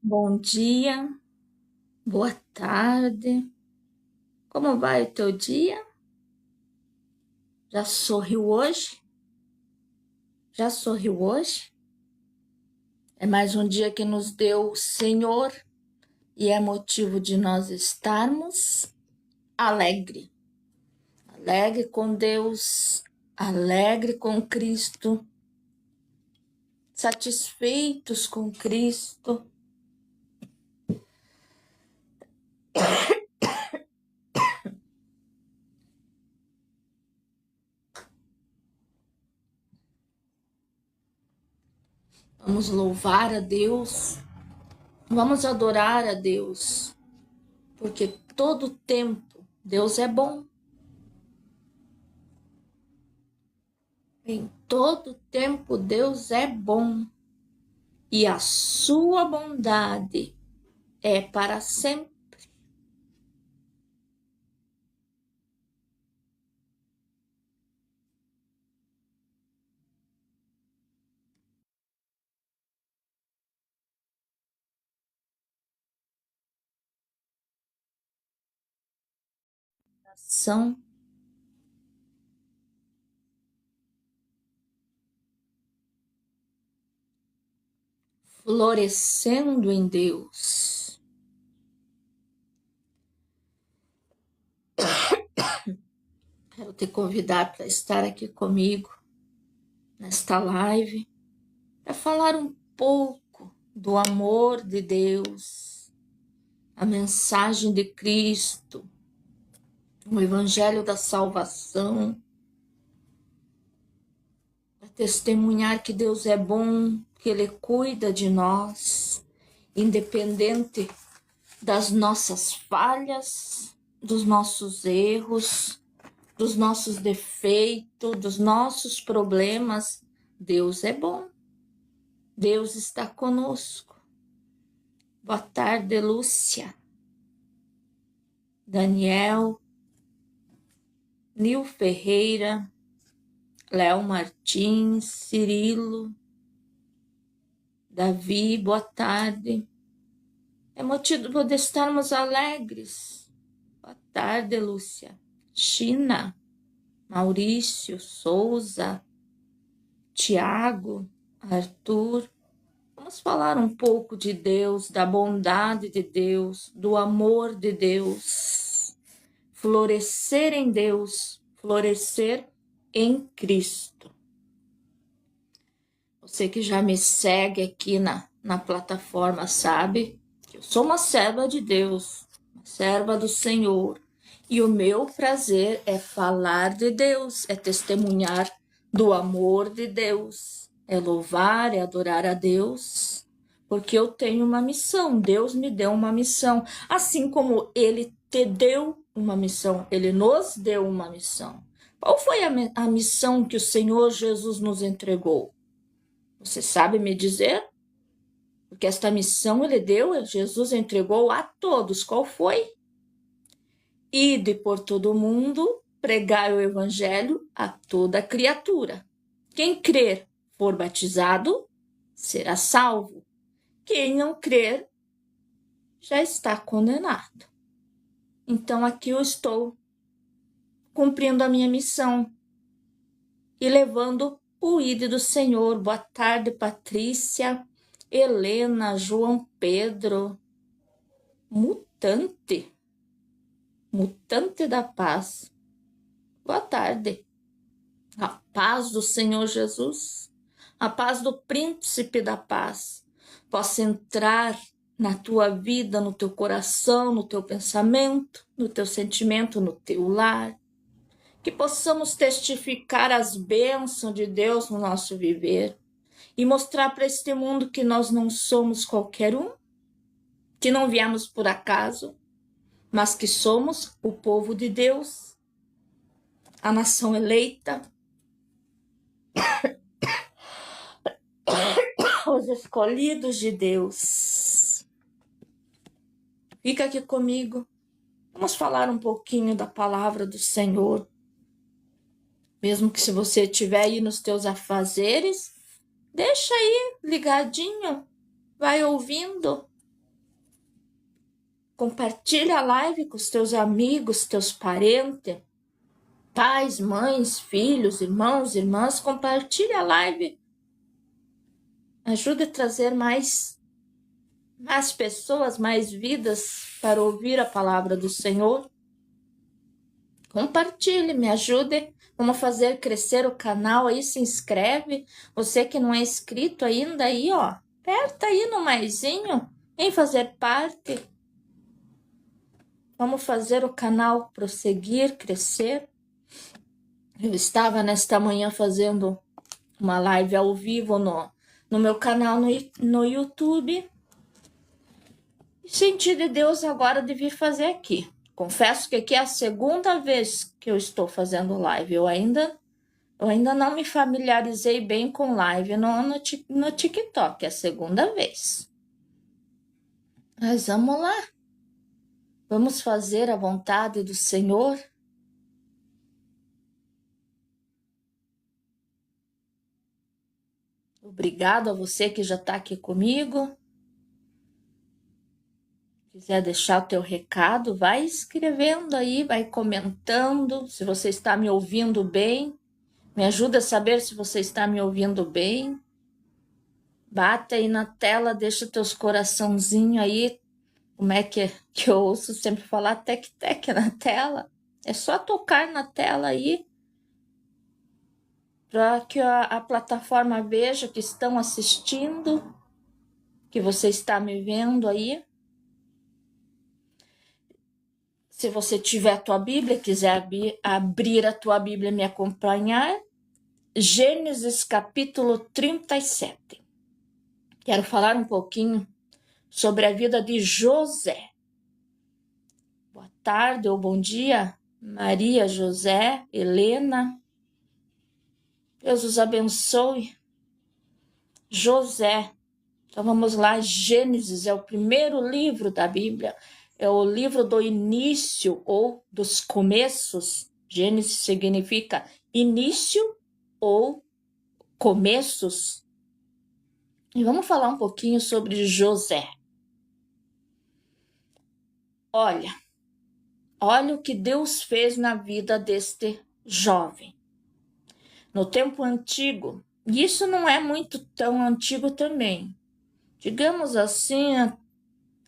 Bom dia, boa tarde. Como vai o teu dia? Já sorriu hoje? Já sorriu hoje? É mais um dia que nos deu o Senhor e é motivo de nós estarmos alegre. Alegre com Deus, alegre com Cristo, satisfeitos com Cristo. Vamos louvar a Deus, vamos adorar a Deus, porque todo tempo Deus é bom. Em todo tempo Deus é bom e a sua bondade é para sempre. São florescendo em Deus. Quero te convidar para estar aqui comigo nesta live, para falar um pouco do amor de Deus, a mensagem de Cristo, o Evangelho da salvação, para testemunhar que Deus é bom, que Ele cuida de nós, independente das nossas falhas, dos nossos erros, dos nossos defeitos, dos nossos problemas. Deus é bom. Deus está conosco. Boa tarde, Lúcia, Daniel, Nil Ferreira, Léo Martins, Cirilo, Davi, boa tarde. É motivo de estarmos alegres. Boa tarde, Lúcia. China, Maurício, Souza, Tiago, Arthur. Vamos falar um pouco de Deus, da bondade de Deus, do amor de Deus. Florescer em Deus, florescer em Cristo. Você que já me segue aqui na plataforma sabe que eu sou uma serva de Deus, uma serva do Senhor. E o meu prazer é falar de Deus, é testemunhar do amor de Deus, é louvar, é adorar a Deus, porque eu tenho uma missão, Deus me deu uma missão, assim como Ele te deu uma missão, Ele nos deu uma missão. Qual foi a missão que o Senhor Jesus nos entregou? Você sabe me dizer? Porque esta missão Ele deu, Jesus entregou a todos. Qual foi? Ide por todo o mundo, pregai o evangelho a toda criatura. Quem crer, for batizado, será salvo. Quem não crer, já está condenado. Então aqui eu estou cumprindo a minha missão e levando o ide do Senhor. Boa tarde, Patrícia, Helena, João Pedro, Mutante da paz. Boa tarde. A paz do Senhor Jesus, a paz do príncipe da paz, possa entrar na tua vida, no teu coração, no teu pensamento, no teu sentimento, no teu lar. Que possamos testificar as bênçãos de Deus no nosso viver e mostrar para este mundo que nós não somos qualquer um, que não viemos por acaso, mas que somos o povo de Deus, a nação eleita, os escolhidos de Deus. Fica aqui comigo. Vamos falar um pouquinho da palavra do Senhor. Mesmo que se você estiver aí nos teus afazeres, deixa aí ligadinho, vai ouvindo, Compartilha a live com os teus amigos, teus parentes, pais, mães, filhos, irmãos, irmãs. Compartilha a live. Ajuda a trazer mais pessoas, mais vidas para ouvir a palavra do Senhor. Compartilhe, me ajude. Vamos fazer crescer o canal aí, se inscreve. Você que não é inscrito ainda aí, ó, aperta aí no maisinho, vem fazer parte. Vamos fazer o canal prosseguir, crescer. Eu estava nesta manhã fazendo uma live ao vivo no meu canal no YouTube. E senti de Deus agora de vir fazer aqui. Confesso que aqui é a segunda vez que eu estou fazendo live. Eu ainda não me familiarizei bem com live no TikTok. É a segunda vez. Mas vamos lá. Vamos fazer a vontade do Senhor. Obrigado a você que já está aqui comigo. Se quiser deixar o teu recado, vai escrevendo aí, vai comentando. Se você está me ouvindo bem, me ajuda a saber se você está me ouvindo bem. Bate aí na tela, deixa teus coraçãozinhos aí. Como é que eu ouço sempre falar tec-tec na tela? É só tocar na tela aí para que a plataforma veja que estão assistindo, que você está me vendo aí. Se você tiver a tua Bíblia, quiser abrir a tua Bíblia e me acompanhar, Gênesis capítulo 37. Quero falar um pouquinho sobre a vida de José. Boa tarde ou bom dia, Maria, José, Helena. Deus os abençoe. José. Então vamos lá, Gênesis é o primeiro livro da Bíblia. É o livro do início ou dos começos. Gênesis significa início ou começos. E vamos falar um pouquinho sobre José. Olha o que Deus fez na vida deste jovem. No tempo antigo, e isso não é muito tão antigo também, digamos assim,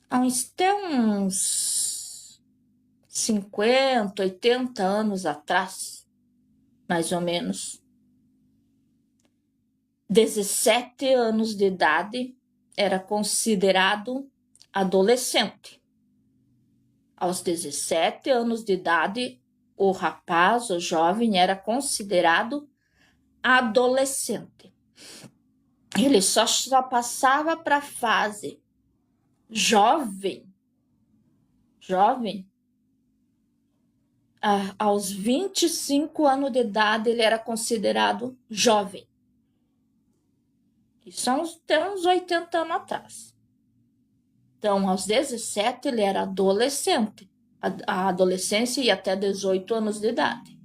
até uns 50, 80 anos atrás, mais ou menos, 17 anos de idade era considerado adolescente. Aos 17 anos de idade, o rapaz, o jovem, era considerado adolescente. Ele só passava para a fase jovem, aos 25 anos de idade ele era considerado jovem. Isso tem uns 80 anos atrás. Então, aos 17 ele era adolescente. A adolescência ia até 18 anos de idade.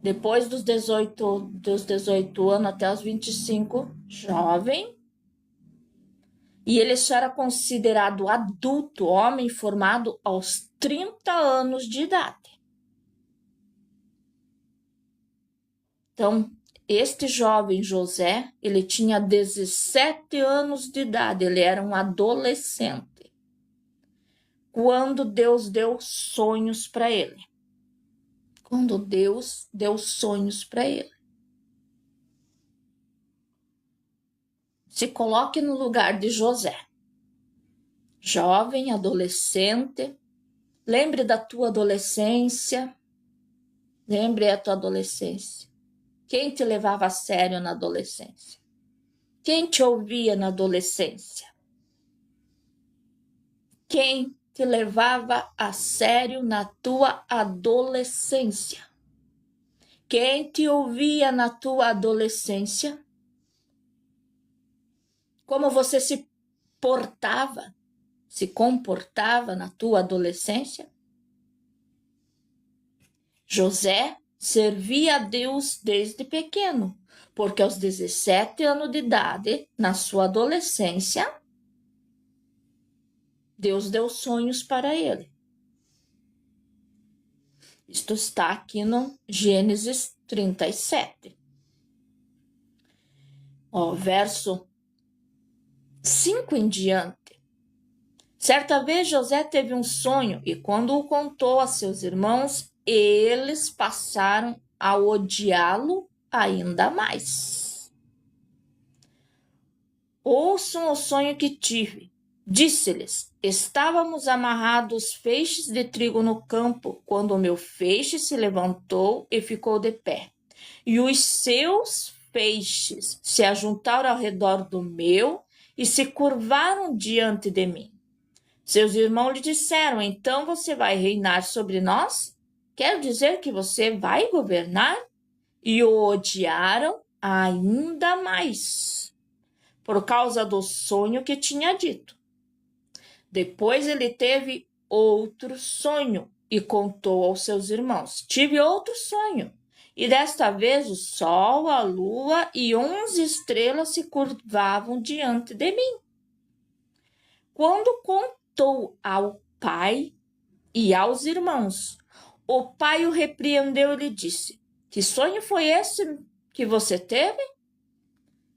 Depois dos 18 anos até os 25, jovem. E ele só era considerado adulto, homem formado aos 30 anos de idade. Então, este jovem José, ele tinha 17 anos de idade, ele era um adolescente. Quando Deus deu sonhos para ele. Quando Deus deu sonhos para ele. Se coloque no lugar de José. Jovem, adolescente. Lembre da tua adolescência. Lembre a tua adolescência. Quem te levava a sério na adolescência? Quem te ouvia na adolescência? Quem te levava a sério na tua adolescência? Quem te ouvia na tua adolescência? Como você se comportava na tua adolescência? José servia a Deus desde pequeno, porque aos 17 anos de idade, na sua adolescência, Deus deu sonhos para ele. Isto está aqui no Gênesis 37. Verso 5 em diante. Certa vez José teve um sonho e quando o contou a seus irmãos, eles passaram a odiá-lo ainda mais. Ouçam o sonho que tive. Disse-lhes, estávamos amarrados feixes de trigo no campo, quando o meu feixe se levantou e ficou de pé. E os seus feixes se ajuntaram ao redor do meu e se curvaram diante de mim. Seus irmãos lhe disseram, então você vai reinar sobre nós? Quer dizer que você vai governar? E o odiaram ainda mais, por causa do sonho que tinha dito. Depois ele teve outro sonho e contou aos seus irmãos. Tive outro sonho, e desta vez o sol, a lua e 11 estrelas se curvavam diante de mim. Quando contou ao pai e aos irmãos, o pai o repreendeu e lhe disse, que sonho foi esse que você teve?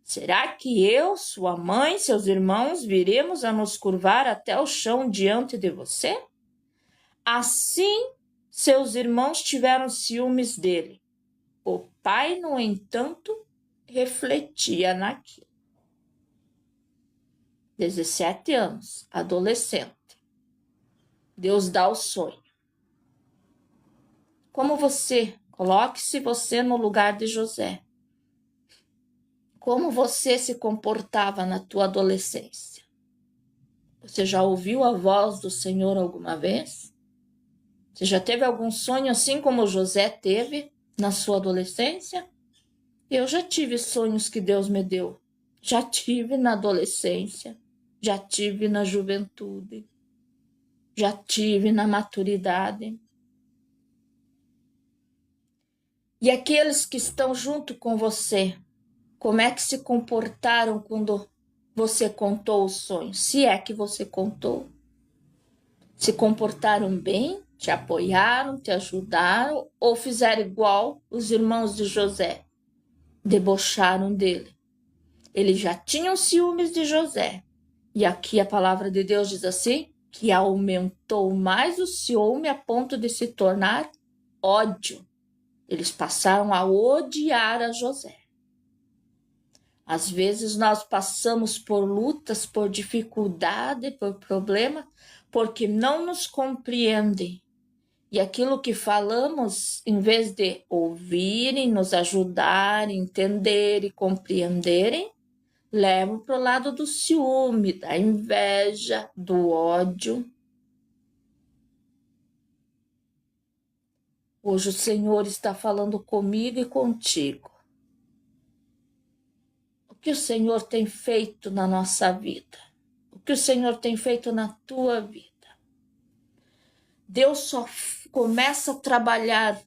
Será que eu, sua mãe, seus irmãos, viremos a nos curvar até o chão diante de você? Assim, seus irmãos tiveram ciúmes dele. O pai, no entanto, refletia naquilo. 17 anos, adolescente. Deus dá o sonho. Como você, coloque-se você no lugar de José. Como você se comportava na tua adolescência? Você já ouviu a voz do Senhor alguma vez? Você já teve algum sonho assim como José teve na sua adolescência? Eu já tive sonhos que Deus me deu. Já tive na adolescência, já tive na juventude, já tive na maturidade. E aqueles que estão junto com você, como é que se comportaram quando você contou o sonho? Se é que você contou. Se comportaram bem? Te apoiaram, te ajudaram? Ou fizeram igual os irmãos de José? Debocharam dele. Eles já tinham ciúmes de José. E aqui a palavra de Deus diz assim, que aumentou mais o ciúme a ponto de se tornar ódio. Eles passaram a odiar a José. Às vezes nós passamos por lutas, por dificuldade, por problema, porque não nos compreendem. E aquilo que falamos, em vez de ouvirem, nos ajudarem, entenderem e compreenderem, levam para o lado do ciúme, da inveja, do ódio. Hoje o Senhor está falando comigo e contigo. O que o Senhor tem feito na nossa vida? O que o Senhor tem feito na tua vida? Deus só começa a trabalhar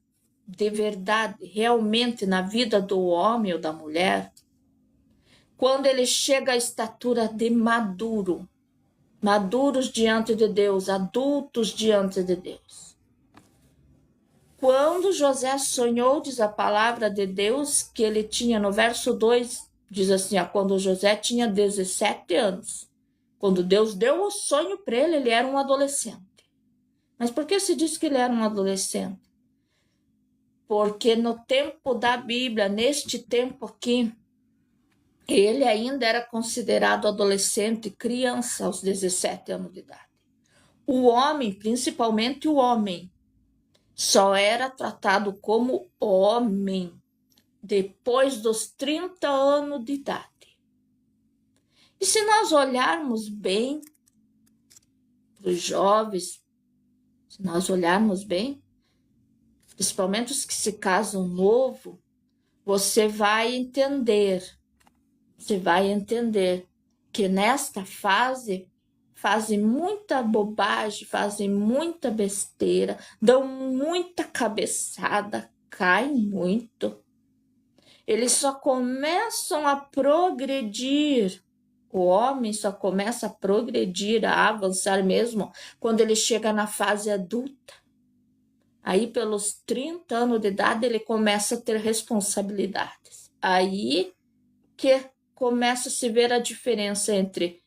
de verdade, realmente na vida do homem ou da mulher, quando ele chega à estatura de maduro, maduros diante de Deus, adultos diante de Deus. Quando José sonhou, diz a palavra de Deus, que ele tinha, no verso 2, diz assim, quando José tinha 17 anos. Quando Deus deu o sonho para ele, ele era um adolescente. Mas por que se diz que ele era um adolescente? Porque no tempo da Bíblia, neste tempo aqui, ele ainda era considerado adolescente, criança, aos 17 anos de idade. O homem, principalmente o homem, só era tratado como homem depois dos 30 anos de idade. E se nós olharmos bem para os jovens, se nós olharmos bem, principalmente os que se casam novo, você vai entender que nesta fase fazem muita bobagem, fazem muita besteira, dão muita cabeçada, caem muito. Eles só começam a progredir O homem só começa a progredir, a avançar mesmo, quando ele chega na fase adulta. Aí, pelos 30 anos de idade, ele começa a ter responsabilidades. Aí que começa a se ver a diferença entre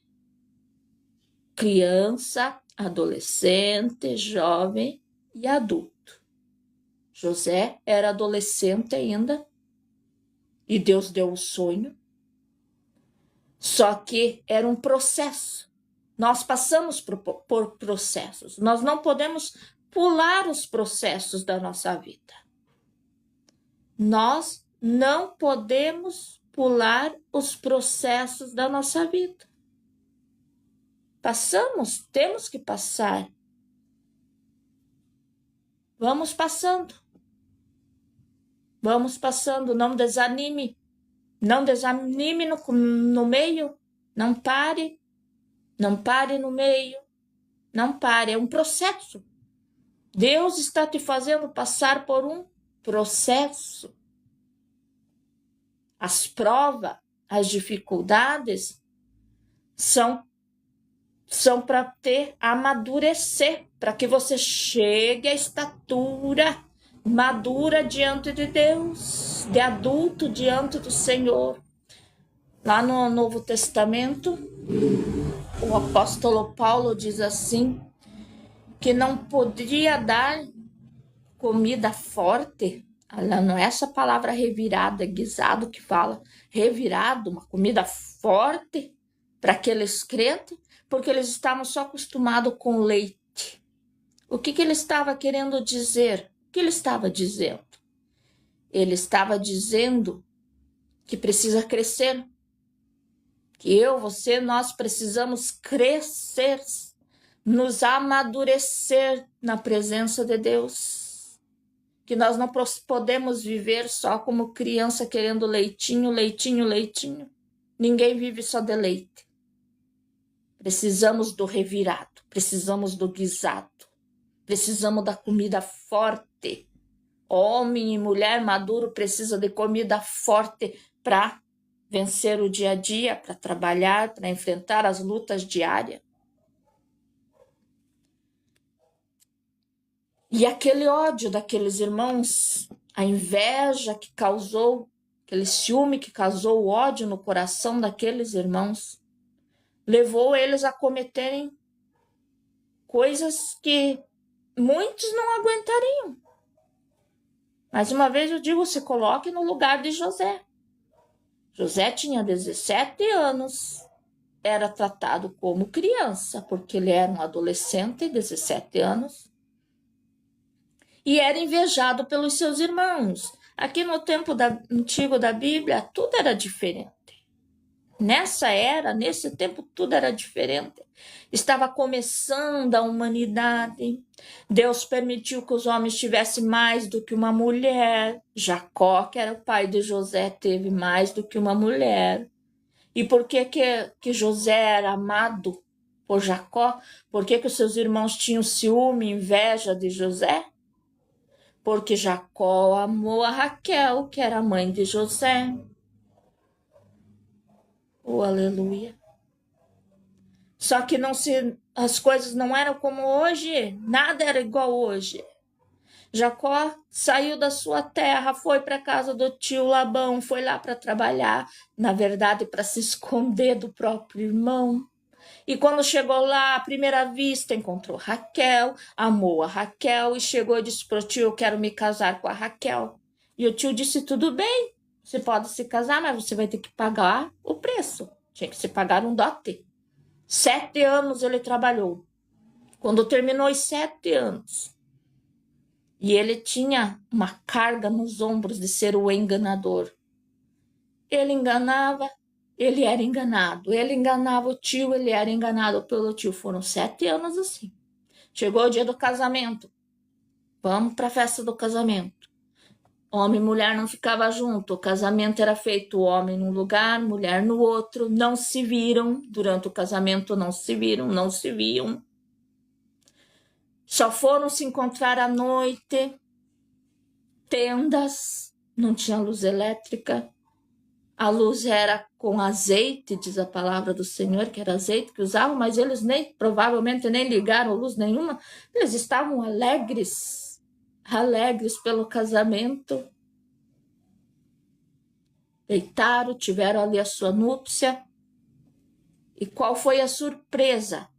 criança, adolescente, jovem e adulto. José era adolescente ainda e Deus deu o sonho. Só que era um processo. Nós passamos por processos. Nós não podemos pular os processos da nossa vida. Nós não podemos pular os processos da nossa vida. Passamos, temos que passar. Vamos passando. Vamos passando, não desanime. Não desanime no meio. Não pare. Não pare no meio. Não pare, é um processo. Deus está te fazendo passar por um processo. As provas, as dificuldades são para amadurecer, para que você chegue à estatura madura diante de Deus, de adulto diante do Senhor. Lá no Novo Testamento, o apóstolo Paulo diz assim, que não podia dar comida forte, não é essa palavra revirada, guisado que fala, revirado, uma comida forte para aqueles crentes, porque eles estavam só acostumados com leite. O que ele estava querendo dizer? O que ele estava dizendo? Ele estava dizendo que precisa crescer, que você, nós precisamos crescer, nos amadurecer na presença de Deus, que nós não podemos viver só como criança querendo leitinho, leitinho, leitinho. Ninguém vive só de leite. Precisamos do revirado, precisamos do guisado, precisamos da comida forte. Homem e mulher maduro precisa de comida forte para vencer o dia a dia, para trabalhar, para enfrentar as lutas diárias. E aquele ódio daqueles irmãos, a inveja que causou, aquele ciúme que causou o ódio no coração daqueles irmãos, levou eles a cometerem coisas que muitos não aguentariam. Mais uma vez eu digo, se coloque no lugar de José. José tinha 17 anos, era tratado como criança, porque ele era um adolescente, 17 anos, e era invejado pelos seus irmãos. Aqui no tempo antigo da Bíblia, tudo era diferente. Nessa era, nesse tempo, tudo era diferente. Estava começando a humanidade. Deus permitiu que os homens tivessem mais do que uma mulher. Jacó, que era o pai de José, teve mais do que uma mulher. E por que José era amado por Jacó? Por que os seus irmãos tinham ciúme, inveja de José? Porque Jacó amou a Raquel, que era a mãe de José. Oh, aleluia. Só que as coisas não eram como hoje, nada era igual hoje. Jacó saiu da sua terra, foi para a casa do tio Labão, foi lá para trabalhar, na verdade para se esconder do próprio irmão. E quando chegou lá, à primeira vista, encontrou Raquel, amou a Raquel e chegou e disse para o tio, eu quero me casar com a Raquel. E o tio disse, tudo bem, você pode se casar, mas você vai ter que pagar o preço. Tinha que se pagar um dote. 7 anos ele trabalhou. Quando terminou os 7 anos, e ele tinha uma carga nos ombros de ser o enganador. Ele enganava, ele era enganado. Ele enganava o tio, ele era enganado pelo tio. Foram 7 anos assim. Chegou o dia do casamento. Vamos para a festa do casamento. Homem e mulher não ficavam junto. O casamento era feito homem num lugar, mulher no outro. Não se viram. Durante o casamento não se viram, não se viam. Só foram se encontrar à noite. Tendas, não tinha luz elétrica. A luz era com azeite, diz a palavra do Senhor, que era azeite que usavam, mas eles provavelmente nem ligaram luz nenhuma. Eles estavam alegres, alegres pelo casamento. Deitaram, tiveram ali a sua núpcia. E qual foi a surpresa?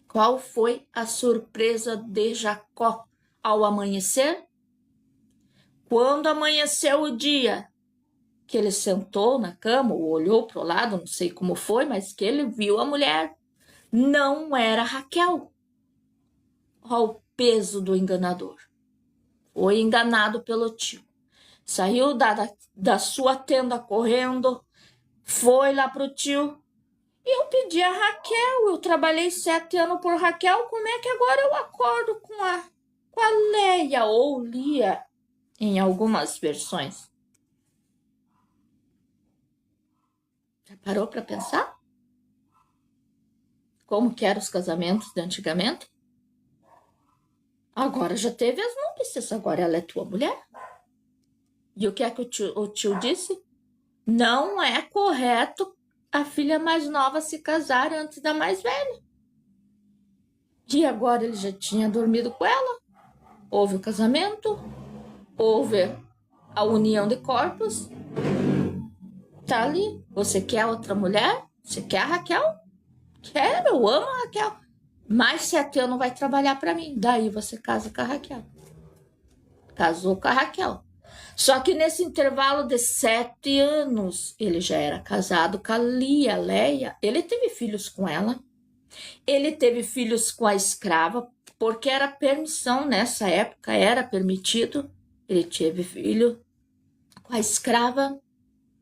Qual foi a surpresa de Jacó ao amanhecer? Quando amanheceu o dia, que ele sentou na cama ou olhou para o lado, não sei como foi, mas que ele viu a mulher. Não era Raquel. Olha o peso do enganador. Foi enganado pelo tio. Saiu da sua tenda correndo, foi lá para o tio. Eu pedi a Raquel, eu trabalhei 7 anos por Raquel, como é que agora eu acordo com a Leia ou Lia, em algumas versões? Já parou para pensar? Como que eram os casamentos de antigamente? Agora já teve as núpcias, agora ela é tua mulher. E o que é que o tio disse? Não é correto a filha mais nova se casar antes da mais velha. E agora ele já tinha dormido com ela. Houve o casamento, houve a união de corpos. Tá ali. Você quer outra mulher? Você quer a Raquel? Quero, eu amo a Raquel. Mais 7 anos vai trabalhar para mim. Daí você casa com a Raquel. Casou com a Raquel. Só que nesse intervalo de 7 anos, ele já era casado com a Leia. Ele teve filhos com ela. Ele teve filhos com a escrava, porque era permissão nessa época, era permitido. Ele teve filho com a escrava.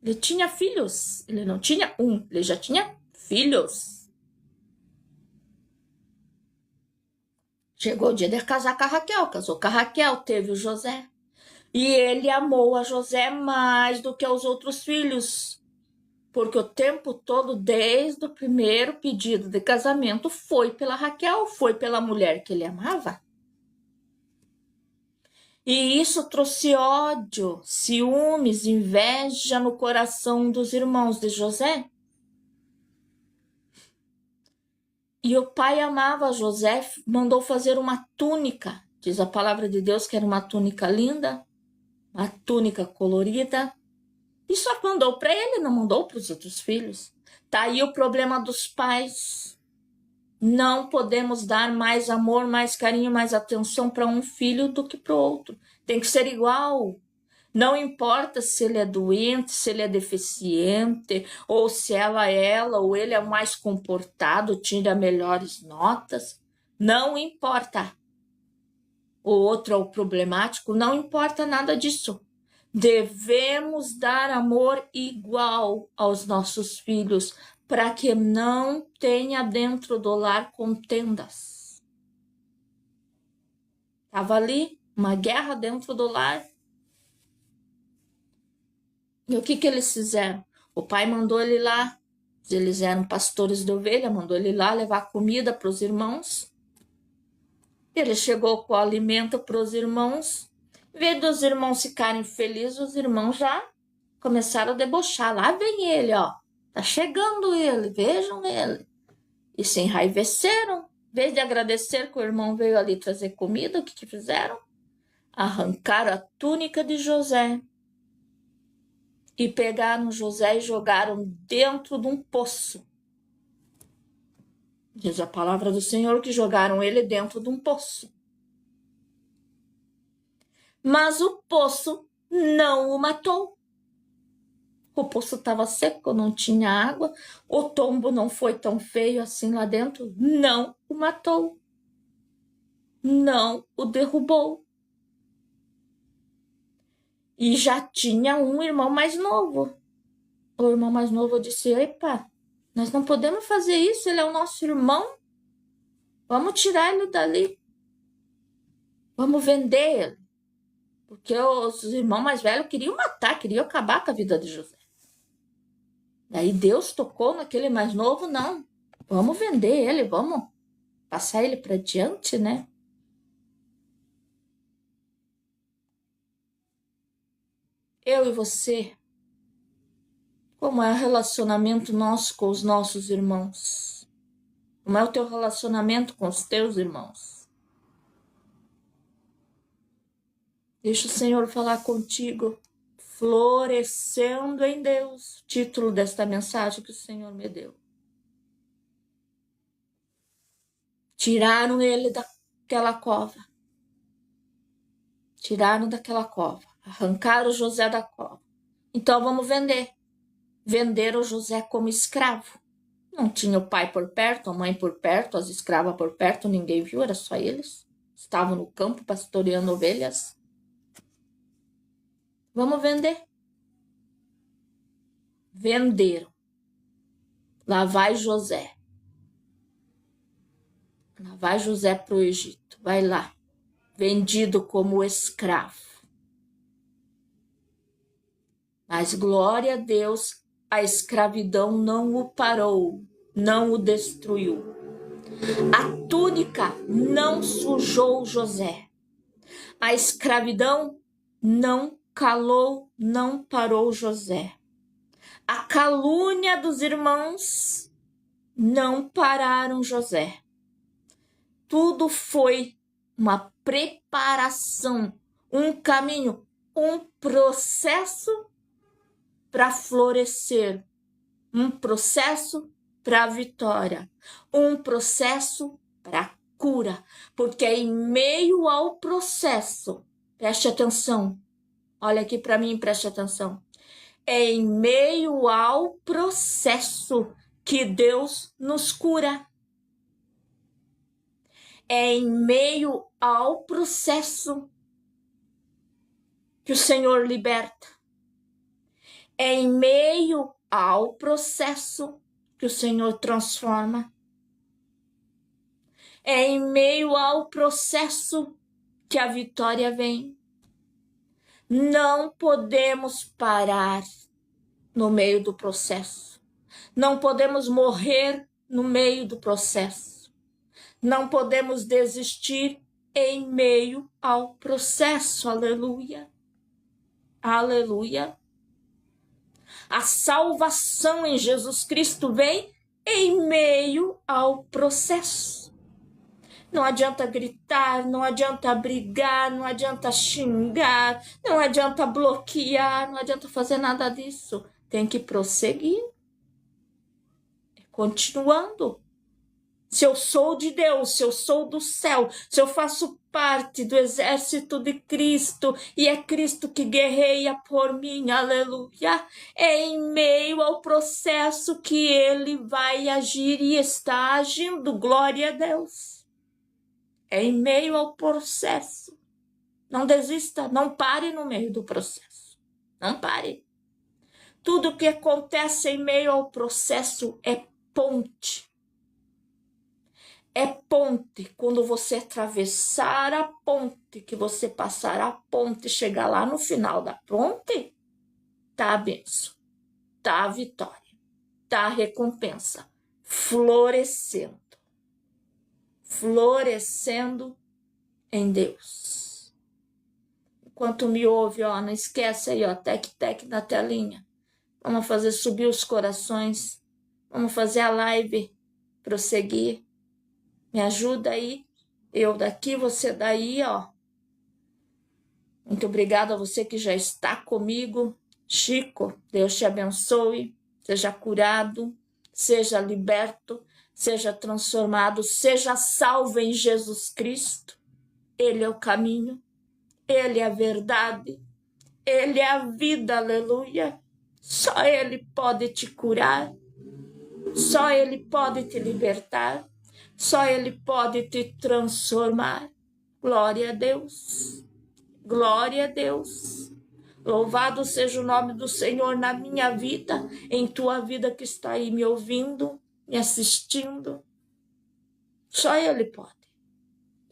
Ele tinha filhos. Ele não tinha um, ele já tinha filhos. Chegou o dia de casar com a Raquel. Casou com a Raquel, teve o José. E ele amou a José mais do que os outros filhos, porque o tempo todo, desde o primeiro pedido de casamento, foi pela Raquel, foi pela mulher que ele amava. E isso trouxe ódio, ciúmes, inveja no coração dos irmãos de José. E o pai amava José, mandou fazer uma túnica, diz a palavra de Deus que era uma túnica linda, uma túnica colorida, e só mandou para ele, não mandou para os outros filhos. Tá aí o problema dos pais. Não podemos dar mais amor, mais carinho, mais atenção para um filho do que para o outro. Tem que ser igual. Não importa se ele é doente, se ele é deficiente, ou se ela ou ele é mais comportado, tira melhores notas. Não importa. O outro é o problemático, não importa nada disso. Devemos dar amor igual aos nossos filhos, para que não tenha dentro do lar contendas. Estava ali uma guerra dentro do lar. E o que eles fizeram? O pai mandou ele lá, eles eram pastores de ovelha, mandou ele lá levar comida para os irmãos. Ele chegou com o alimento para os irmãos. Em vez dos irmãos ficarem felizes, os irmãos já começaram a debochar. Lá vem ele, ó. Tá chegando ele, vejam ele. E se enraiveceram. Em vez de agradecer que o irmão veio ali trazer comida, o que fizeram? Arrancaram a túnica de José e pegaram José e jogaram dentro de um poço. Diz a palavra do Senhor que jogaram ele dentro de um poço. Mas o poço não o matou. O poço estava seco, não tinha água. O tombo não foi tão feio assim lá dentro. Não o matou. Não o derrubou. E já tinha um irmão mais novo. O irmão mais novo disse: epa, nós não podemos fazer isso, ele é o nosso irmão. Vamos tirar ele dali. Vamos vender ele. Porque os irmãos mais velhos queriam matar, queriam acabar com a vida de José. Daí Deus tocou naquele mais novo, não. Vamos vender ele, vamos passar ele para diante, né? Eu e você Como é o relacionamento nosso com os nossos irmãos? Como é o teu relacionamento com os teus irmãos? Deixa o Senhor falar contigo. Florescendo em Deus. Título desta mensagem que o Senhor me deu. Tiraram ele daquela cova. Tiraram daquela cova. Arrancaram José da cova. Então vamos vender. Venderam José como escravo. Não tinha o pai por perto, a mãe por perto, as escravas por perto, ninguém viu, era só eles. Estavam no campo pastoreando ovelhas. Vamos vender. Venderam. Lá vai José. Lá vai José para o Egito. Vai lá. Vendido como escravo. Mas glória a Deus, a escravidão não o parou, não o destruiu. A túnica não sujou José. A escravidão não calou, não parou José. A calúnia dos irmãos não pararam José. Tudo foi uma preparação, um caminho, um processo para florescer, um processo para a vitória, um processo para a cura, porque em meio ao processo, preste atenção, olha aqui para mim, preste atenção, é em meio ao processo que Deus nos cura. É em meio ao processo que o Senhor liberta. É em meio ao processo que o Senhor transforma. É em meio ao processo que a vitória vem. Não podemos parar no meio do processo. Não podemos morrer no meio do processo. Não podemos desistir em meio ao processo. Aleluia. Aleluia. A salvação em Jesus Cristo vem em meio ao processo. Não adianta gritar, não adianta brigar, não adianta xingar, não adianta bloquear, não adianta fazer nada disso. Tem que prosseguir. Continuando. Se eu sou de Deus, se eu sou do céu, se eu faço parte do exército de Cristo e é Cristo que guerreia por mim, aleluia, é em meio ao processo que Ele vai agir e está agindo, glória a Deus. É em meio ao processo. Não desista, não pare no meio do processo, não pare. Tudo que acontece em meio ao processo é ponte. É ponte, quando você atravessar a ponte, que você passar a ponte, chegar lá no final da ponte, tá a bênção, tá a vitória, tá a recompensa, florescendo, florescendo em Deus. Enquanto me ouve, ó, não esquece aí, ó, tec-tec na telinha, vamos fazer subir os corações, vamos fazer a live prosseguir. Me ajuda aí, eu daqui, você daí, ó. Muito obrigada a você que já está comigo. Chico, Deus te abençoe, seja curado, seja liberto, seja transformado, seja salvo em Jesus Cristo. Ele é o caminho, Ele é a verdade, Ele é a vida, aleluia. Só Ele pode te curar, só Ele pode te libertar. Só Ele pode te transformar. Glória a Deus. Glória a Deus. Louvado seja o nome do Senhor na minha vida, em tua vida que está aí me ouvindo, me assistindo. Só Ele pode.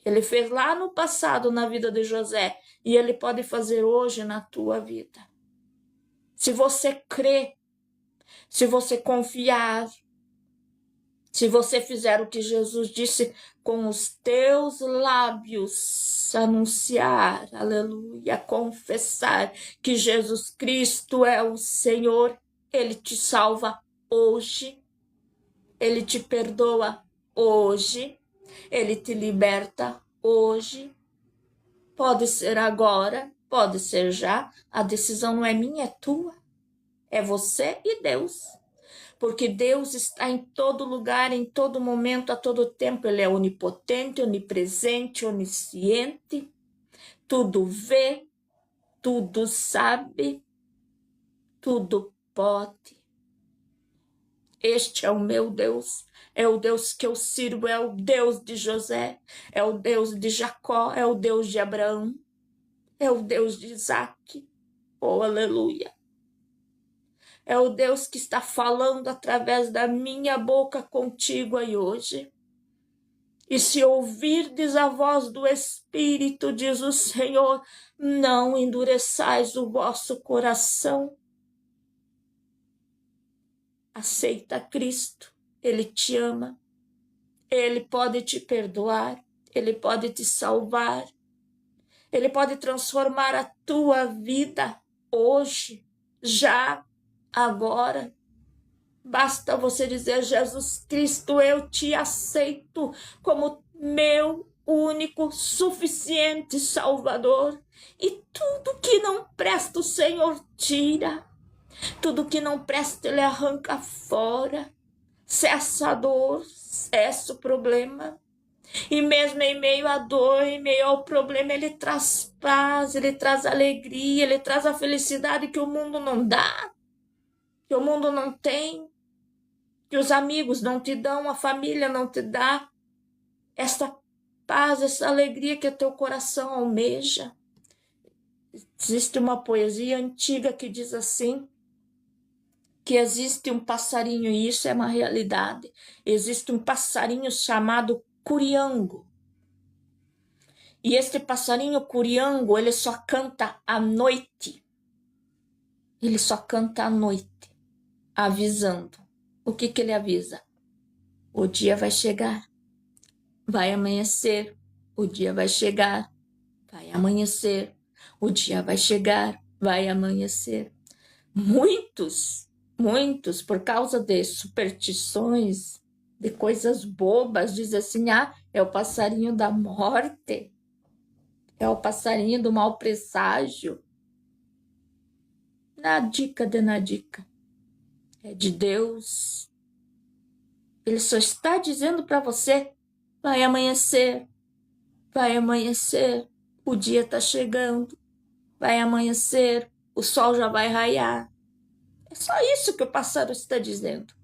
Ele fez lá no passado na vida de José e Ele pode fazer hoje na tua vida. Se você crê, se você confiar, se você fizer o que Jesus disse, com os teus lábios, anunciar, aleluia, confessar que Jesus Cristo é o Senhor, Ele te salva hoje. Ele te perdoa hoje. Ele te liberta hoje. Pode ser agora, pode ser já. A decisão não é minha, é tua. É você e Deus. Porque Deus está em todo lugar, em todo momento, a todo tempo. Ele é onipotente, onipresente, onisciente. Tudo vê, tudo sabe, tudo pode. Este é o meu Deus, é o Deus que eu sirvo, é o Deus de José, é o Deus de Jacó, é o Deus de Abraão, é o Deus de Isaac. Oh, aleluia! É o Deus que está falando através da minha boca contigo aí hoje. E se ouvirdes a voz do Espírito, diz o Senhor, não endureçais o vosso coração. Aceita Cristo, Ele te ama, Ele pode te perdoar, Ele pode te salvar, Ele pode transformar a tua vida hoje, já, agora. Basta você dizer, Jesus Cristo, eu te aceito como meu único, suficiente Salvador. E tudo que não presta o Senhor tira. Tudo que não presta Ele arranca fora. Cessa a dor, cessa o problema. E mesmo em meio à dor, em meio ao problema, Ele traz paz, Ele traz alegria, Ele traz a felicidade que o mundo não dá, que o mundo não tem, que os amigos não te dão, a família não te dá. Essa paz, essa alegria que o teu coração almeja. Existe uma poesia antiga que diz assim, que existe um passarinho, e isso é uma realidade, existe um passarinho chamado curiango. E este passarinho curiango, ele só canta à noite. Ele só canta à noite, avisando. O que ele avisa? O dia vai chegar, vai amanhecer, o dia vai chegar, vai amanhecer, o dia vai chegar, vai amanhecer. Muitos, por causa de superstições, de coisas bobas, dizem assim, é o passarinho da morte, é o passarinho do mau presságio. Nadica de nadica. É de Deus. Ele só está dizendo para você, vai amanhecer, o dia está chegando, vai amanhecer, o sol já vai raiar. É só isso que o pássaro está dizendo.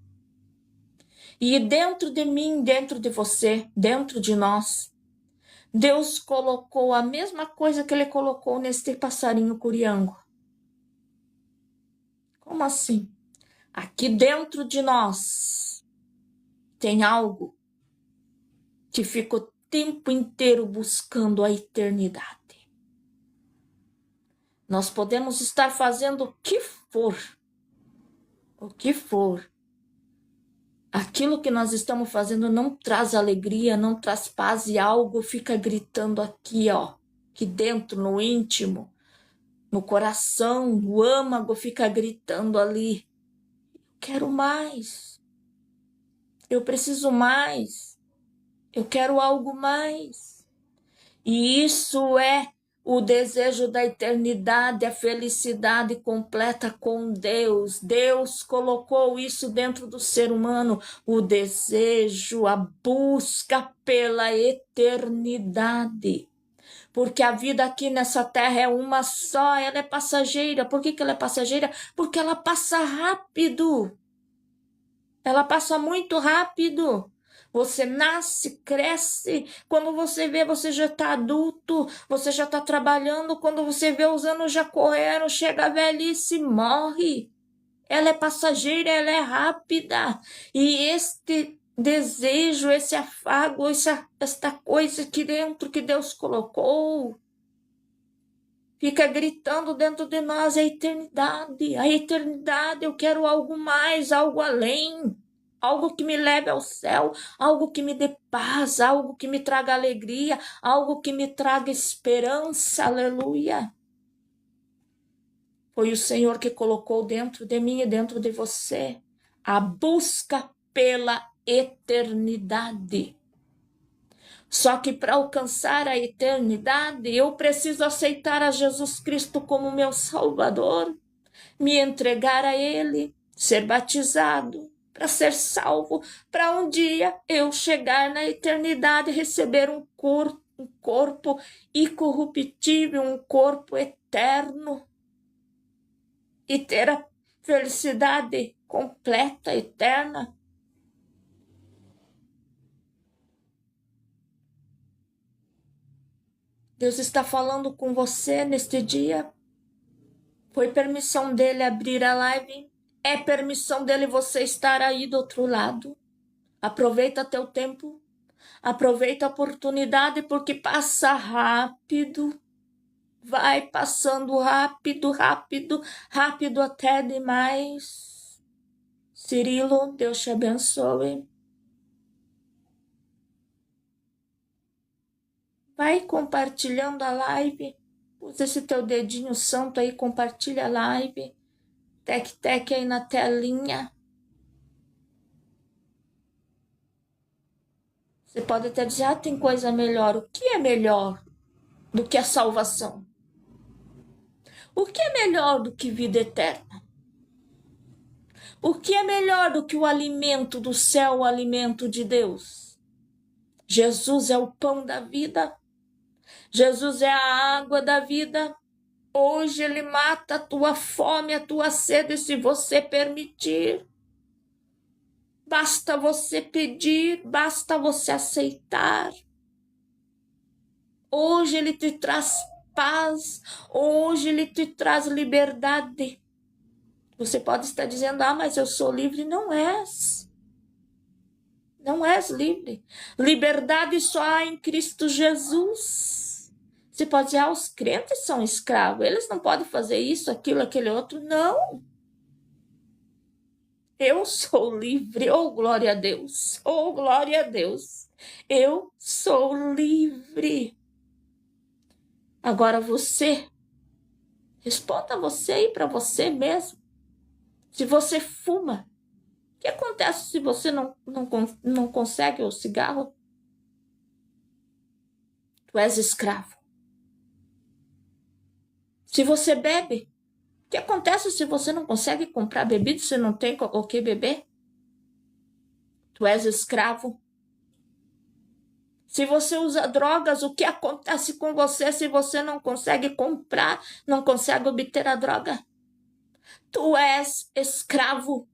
E dentro de mim, dentro de você, dentro de nós, Deus colocou a mesma coisa que Ele colocou neste passarinho curiango. Como assim? Aqui dentro de nós tem algo que fica o tempo inteiro buscando a eternidade. Nós podemos estar fazendo o que for, aquilo que nós estamos fazendo não traz alegria, não traz paz e algo fica gritando aqui, aqui dentro, no íntimo, no coração, o âmago fica gritando ali. Quero mais, eu preciso mais, eu quero algo mais. E isso é o desejo da eternidade, a felicidade completa com Deus. Deus colocou isso dentro do ser humano, o desejo, a busca pela eternidade. Porque a vida aqui nessa terra é uma só, ela é passageira. Por que ela é passageira? Porque ela passa rápido. Ela passa muito rápido. Você nasce, cresce, quando você vê, você já está adulto, você já está trabalhando, quando você vê, os anos já correram, chega a velhice e morre. Ela é passageira, ela é rápida. E este desejo, esse afago, esta coisa aqui dentro que Deus colocou, fica gritando dentro de nós, a eternidade, eu quero algo mais, algo além. Algo que me leve ao céu, algo que me dê paz, algo que me traga alegria, algo que me traga esperança, aleluia. Foi o Senhor que colocou dentro de mim e dentro de você a busca pela eternidade. Só que para alcançar a eternidade, eu preciso aceitar a Jesus Cristo como meu Salvador, me entregar a Ele, ser batizado, para ser salvo, para um dia eu chegar na eternidade e receber um corpo incorruptível, um corpo eterno, e ter a felicidade completa, eterna. Deus está falando com você neste dia. Foi permissão dele abrir a live. É permissão dele você estar aí do outro lado. Aproveita teu tempo. Aproveita a oportunidade, porque passa rápido. Vai passando rápido, rápido, rápido até demais. Cirilo, Deus te abençoe. Vai compartilhando a live. Usa esse teu dedinho santo aí, compartilha a live. Tec aí na telinha. Você pode até dizer, tem coisa melhor. O que é melhor do que a salvação? O que é melhor do que vida eterna? O que é melhor do que o alimento do céu, o alimento de Deus? Jesus é o pão da vida. Jesus é a água da vida. Hoje ele mata a tua fome, a tua sede, se você permitir. Basta você pedir, basta você aceitar. Hoje ele te traz paz, hoje ele te traz liberdade. Você pode estar dizendo, mas eu sou livre. Não és. Não és livre. Liberdade só há em Cristo Jesus. Você pode dizer, os crentes são escravos, eles não podem fazer isso, aquilo, aquele outro. Não. Eu sou livre, oh glória a Deus, oh glória a Deus. Eu sou livre. Agora você, responda você aí para você mesmo. Se você fuma, o que acontece se você não consegue o cigarro? Tu és escravo. Se você bebe, o que acontece se você não consegue comprar bebida, se não tem o que beber? Tu és escravo. Se você usa drogas, o que acontece com você se você não consegue comprar, não consegue obter a droga? Tu és escravo.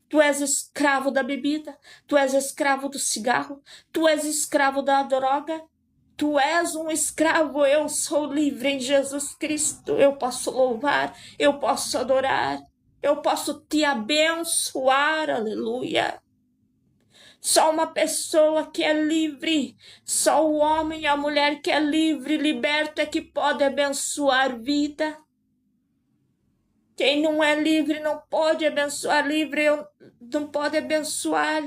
Tu és escravo da bebida, tu és escravo do cigarro, tu és escravo da droga, tu és um escravo. Eu sou livre em Jesus Cristo. Eu posso louvar, eu posso adorar, eu posso te abençoar, aleluia. Só uma pessoa que é livre, só o homem e a mulher que é livre, liberto, é que pode abençoar vida. Quem não é livre não pode abençoar, livre não pode abençoar.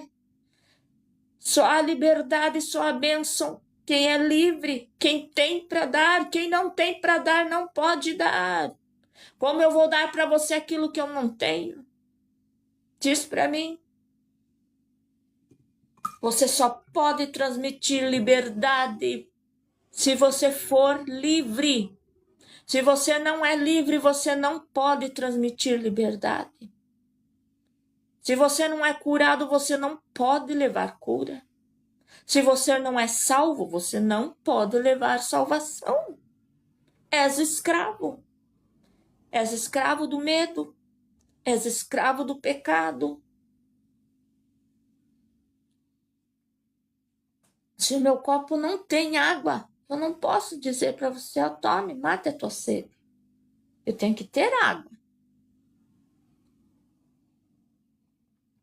Só a liberdade, só a bênção. Quem é livre, quem tem para dar, quem não tem para dar, não pode dar. Como eu vou dar para você aquilo que eu não tenho? Diz para mim. Você só pode transmitir liberdade se você for livre. Se você não é livre, você não pode transmitir liberdade. Se você não é curado, você não pode levar cura. Se você não é salvo, você não pode levar salvação. És escravo. És escravo do medo. És escravo do pecado. Se o meu copo não tem água, eu não posso dizer para você, tome, mate a tua sede. Eu tenho que ter água.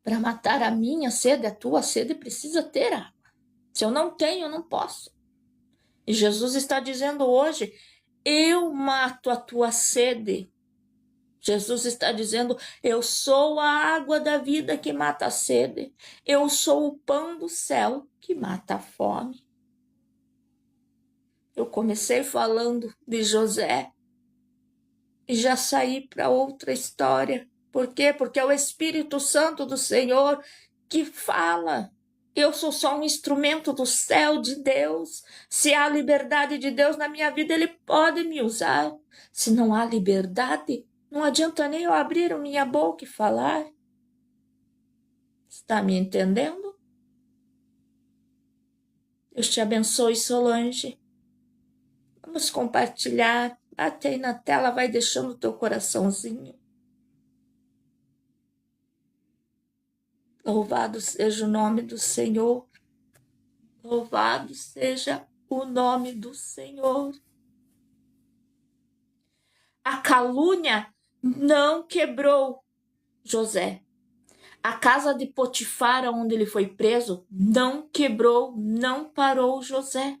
Para matar a minha sede, a tua sede, precisa ter água. Se eu não tenho, eu não posso. E Jesus está dizendo hoje, eu mato a tua sede. Jesus está dizendo, eu sou a água da vida que mata a sede. Eu sou o pão do céu que mata a fome. Eu comecei falando de José. e já sair para outra história. Por quê? Porque é o Espírito Santo do Senhor que fala. Eu sou só um instrumento do céu de Deus. Se há liberdade de Deus na minha vida, Ele pode me usar. Se não há liberdade, não adianta nem eu abrir a minha boca e falar. Está me entendendo? Deus te abençoe, Solange. Vamos compartilhar. Bate aí na tela, vai deixando o teu coraçãozinho. Louvado seja o nome do Senhor. Louvado seja o nome do Senhor. A calúnia não quebrou José. A casa de Potifar, onde ele foi preso, não quebrou, não parou José.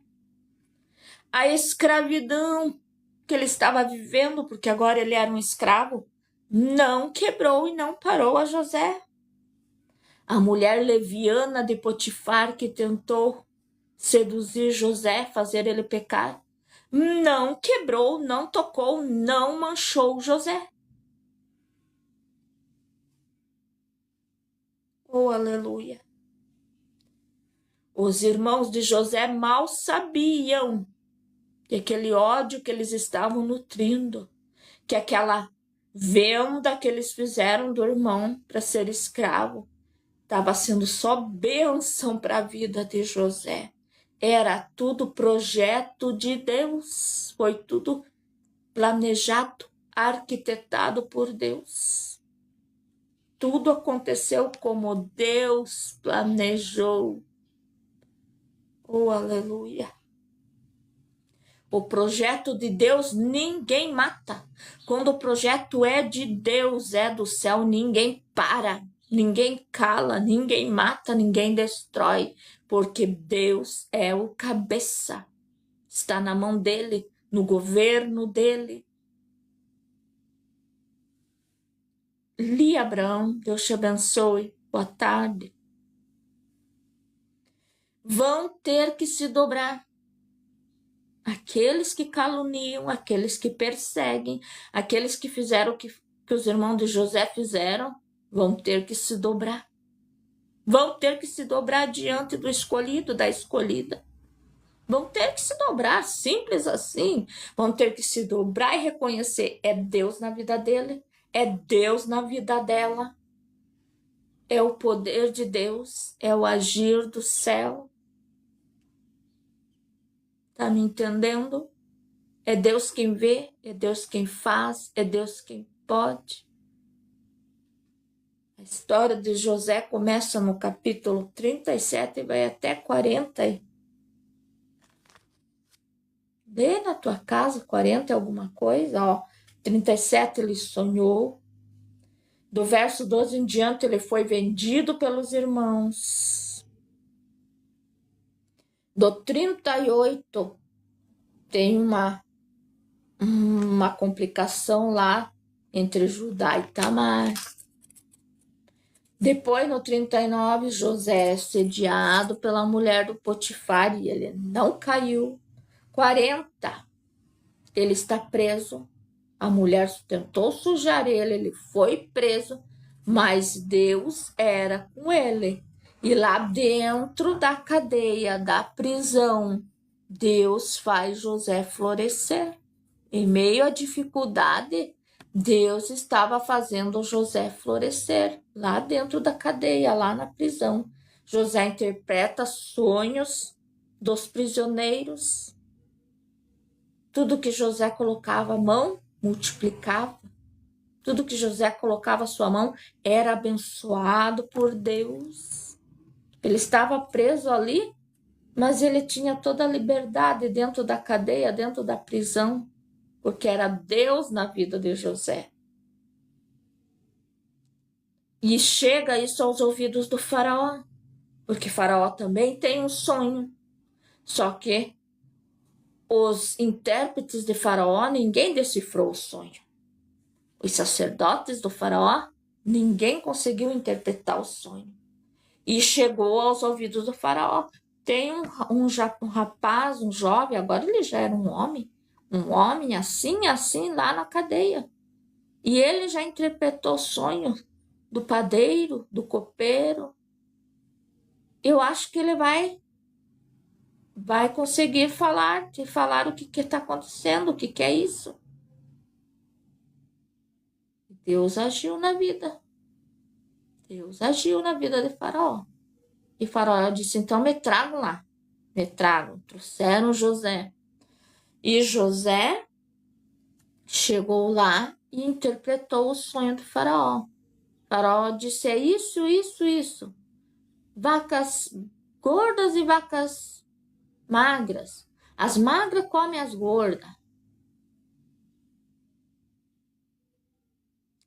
A escravidão que ele estava vivendo, porque agora ele era um escravo, não quebrou e não parou a José. A mulher leviana de Potifar que tentou seduzir José, fazer ele pecar, não quebrou, não tocou, não manchou José. Oh, aleluia! Os irmãos de José mal sabiam que aquele ódio que eles estavam nutrindo, que aquela venda que eles fizeram do irmão para ser escravo, estava sendo só bênção para a vida de José. Era tudo projeto de Deus, foi tudo planejado, arquitetado por Deus. Tudo aconteceu como Deus planejou. Oh, aleluia! O projeto de Deus ninguém mata. Quando o projeto é de Deus, é do céu, ninguém para, ninguém cala, ninguém mata, ninguém destrói, porque Deus é o cabeça. Está na mão dele, no governo dele. Li Abraão, Deus te abençoe. Boa tarde. Vão ter que se dobrar. Aqueles que caluniam, aqueles que perseguem, aqueles que fizeram o que os irmãos de José fizeram, vão ter que se dobrar. Vão ter que se dobrar diante do escolhido, da escolhida. Vão ter que se dobrar, simples assim. Vão ter que se dobrar e reconhecer, é Deus na vida dele, é Deus na vida dela. É o poder de Deus, é o agir do céu. Tá me entendendo? É Deus quem vê, é Deus quem faz, é Deus quem pode. A história de José começa no capítulo 37 e vai até 40. Lê na tua casa, 40 é alguma coisa, ó. 37 ele sonhou. Do verso 12 em diante ele foi vendido pelos irmãos. Do 38 tem uma complicação lá entre Judá e Tamar. Depois, no 39, José é sediado pela mulher do Potifar e ele não caiu. 40, ele está preso. A mulher tentou sujar ele, ele foi preso, mas Deus era com ele. E lá dentro da cadeia, da prisão, Deus faz José florescer. Em meio à dificuldade, Deus estava fazendo José florescer lá dentro da cadeia, lá na prisão. José interpreta sonhos dos prisioneiros. Tudo que José colocava a mão, multiplicava. Tudo que José colocava a sua mão era abençoado por Deus. Ele estava preso ali, mas ele tinha toda a liberdade dentro da cadeia, dentro da prisão, porque era Deus na vida de José. E chega isso aos ouvidos do faraó, porque faraó também tem um sonho. Só que os intérpretes de faraó, ninguém decifrou o sonho. Os sacerdotes do faraó, ninguém conseguiu interpretar o sonho. E chegou aos ouvidos do faraó. Tem um rapaz, um jovem, agora ele já era um homem assim lá na cadeia. E ele já interpretou o sonho do padeiro, do copeiro. Eu acho que ele vai conseguir te falar o que está acontecendo, o que é isso. Deus agiu na vida. Deus agiu na vida de Faraó. E Faraó disse, então me tragam lá. Me tragam. Trouxeram José. E José chegou lá e interpretou o sonho do Faraó. Faraó disse, é isso, isso, isso. Vacas gordas e vacas magras. As magras comem as gordas.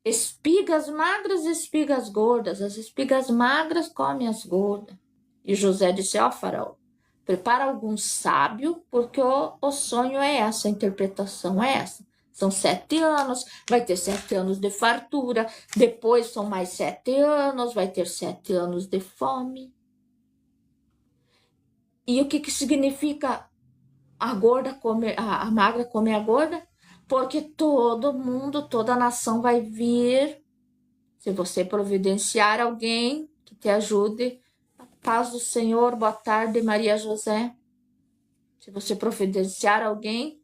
Espigas magras e espigas gordas. As espigas magras comem as gordas. E José disse, ó Faraó, prepara algum sábio, porque o sonho é essa, a interpretação é essa. São 7 anos, vai ter 7 anos de fartura, depois são mais 7 anos, vai ter 7 anos de fome. E o que significa a gorda comer, a magra comer a gorda? Porque todo mundo, toda a nação vai vir, se você providenciar alguém que te ajude. Paz do Senhor, boa tarde, Maria José. Se você providenciar alguém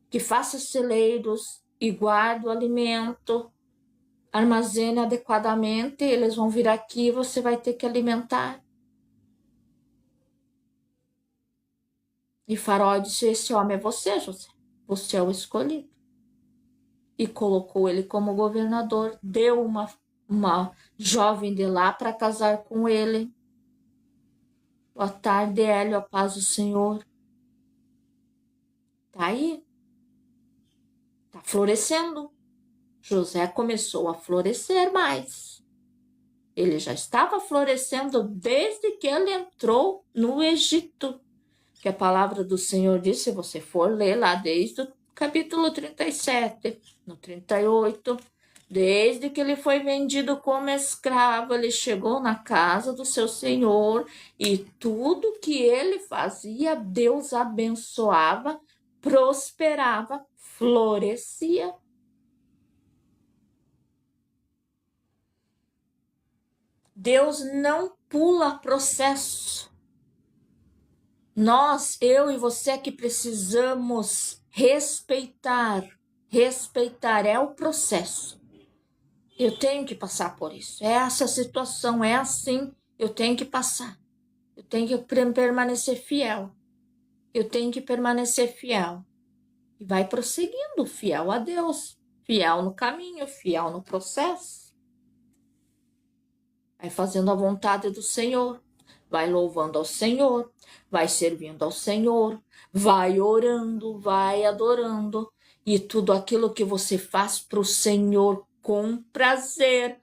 que faça celeiros e guarde o alimento, armazene adequadamente, eles vão vir aqui e você vai ter que alimentar. E Faraó disse, esse homem é você, José. Você é o escolhido. E colocou ele como governador. Deu uma jovem de lá para casar com ele. Boa tarde, Hélio, a paz do Senhor. Tá aí. Tá florescendo. José começou a florescer mais. Ele já estava florescendo desde que ele entrou no Egito. Que a palavra do Senhor diz, se você for ler lá desde o capítulo 37, no 38, desde que ele foi vendido como escravo, ele chegou na casa do seu Senhor e tudo que ele fazia, Deus abençoava, prosperava, florescia. Deus não pula processo. Nós, eu e você que precisamos respeitar é o processo. Eu tenho que passar por isso. Essa situação é assim, eu tenho que passar. Eu tenho que permanecer fiel. Eu tenho que permanecer fiel. E vai prosseguindo, fiel a Deus, fiel no caminho, fiel no processo. Vai fazendo a vontade do Senhor, vai louvando ao Senhor, vai servindo ao Senhor, vai orando, vai adorando. E tudo aquilo que você faz para o Senhor com prazer,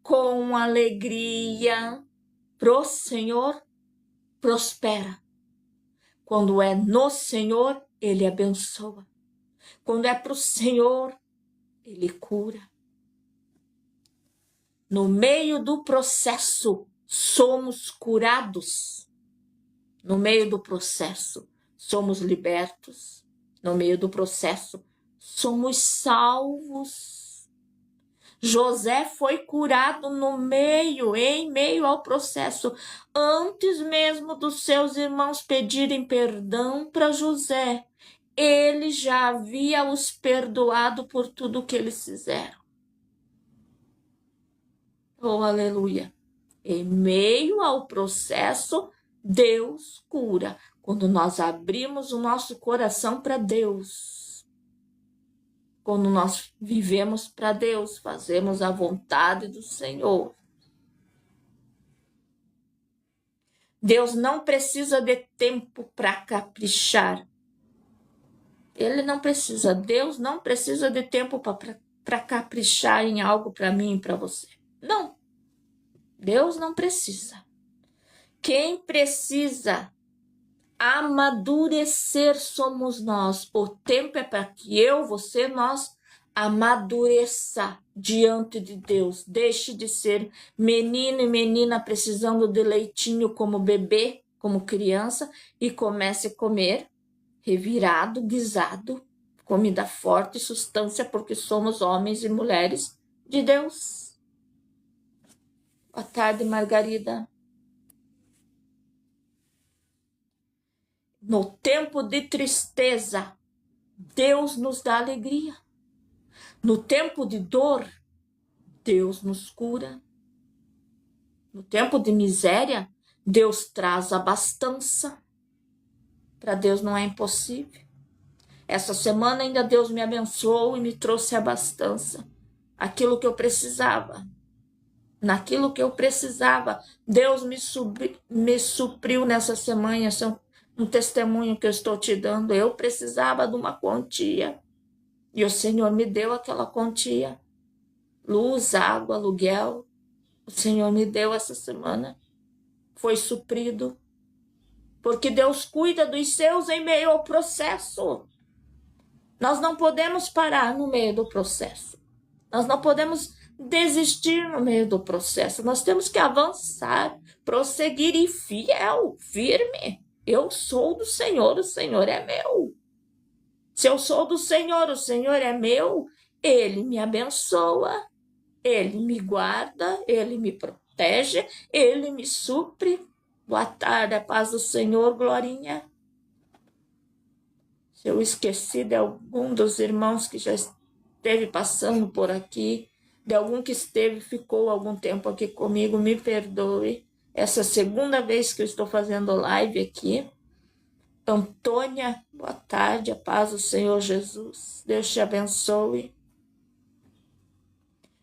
com alegria, pro Senhor, prospera. Quando é no Senhor, Ele abençoa. Quando é pro Senhor, Ele cura. No meio do processo, somos curados. No meio do processo, somos libertos. No meio do processo, somos salvos. José foi curado em meio ao processo, antes mesmo dos seus irmãos pedirem perdão para José. Ele já havia os perdoado por tudo que eles fizeram. Oh, aleluia! Em meio ao processo, Deus cura. Quando nós abrimos o nosso coração para Deus, quando nós vivemos para Deus, fazemos a vontade do Senhor. Deus não precisa de tempo para caprichar. Ele não precisa. Deus não precisa de tempo para caprichar em algo para mim e para você. Não. Deus não precisa. Quem precisa amadurecer somos nós. O tempo é para que você, nós amadureça diante de Deus. Deixe de ser menino e menina precisando de leitinho como bebê, como criança, e comece a comer revirado, guisado, comida forte, substância, porque somos homens e mulheres de Deus. Boa tarde, Margarida. No tempo de tristeza, Deus nos dá alegria. No tempo de dor, Deus nos cura. No tempo de miséria, Deus traz abastança. Para Deus não é impossível. Essa semana ainda Deus me abençoou e me trouxe abastança. Aquilo que eu precisava. Naquilo que eu precisava, Deus me supriu nessa semana. Esse é um testemunho que eu estou te dando. Eu precisava de uma quantia. E o Senhor me deu aquela quantia. Luz, água, aluguel. O Senhor me deu essa semana. Foi suprido. Porque Deus cuida dos seus em meio ao processo. Nós não podemos parar no meio do processo. Nós não podemos desistir no meio do processo. Nós temos que avançar, prosseguir e fiel, firme. Eu sou do Senhor, o Senhor é meu. Se eu sou do Senhor, o Senhor é meu, Ele me abençoa, Ele me guarda, Ele me protege, Ele me supre. Boa tarde, a paz do Senhor, Glorinha. Se eu esqueci de algum dos irmãos que já esteve passando por aqui, de algum que ficou algum tempo aqui comigo, me perdoe. Essa é a segunda vez que eu estou fazendo live aqui. Antônia, boa tarde, a paz do Senhor Jesus. Deus te abençoe.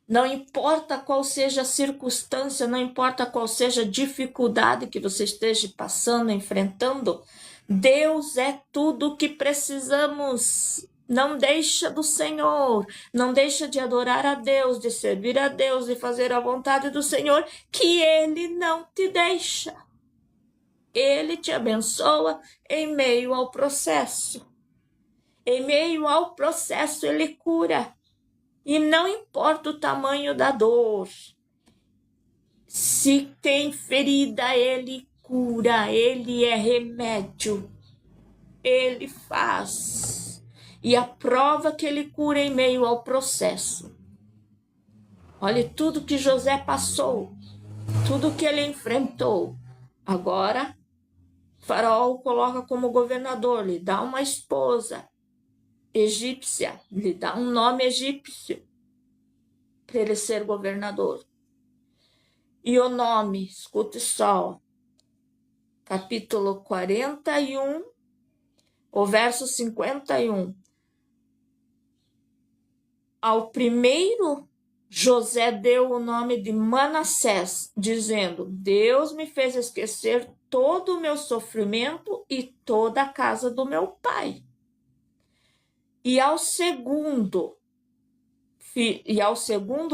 Não importa qual seja a circunstância, não importa qual seja a dificuldade que você esteja passando, enfrentando, Deus é tudo o que precisamos. Não deixa do Senhor, não deixa de adorar a Deus, de servir a Deus, de fazer a vontade do Senhor, que Ele não te deixa. Ele te abençoa em meio ao processo. Em meio ao processo, Ele cura. E não importa o tamanho da dor. Se tem ferida, Ele cura. Ele é remédio. Ele faz. E a prova que Ele cura em meio ao processo. Olha tudo que José passou. Tudo que ele enfrentou. Agora, Faraó o coloca como governador. Lhe dá uma esposa egípcia, lhe dá um nome egípcio para ele ser governador. E o nome, escute só, capítulo 41, o verso 51. Ao primeiro, José deu o nome de Manassés, dizendo: Deus me fez esquecer todo o meu sofrimento e toda a casa do meu pai. E ao segundo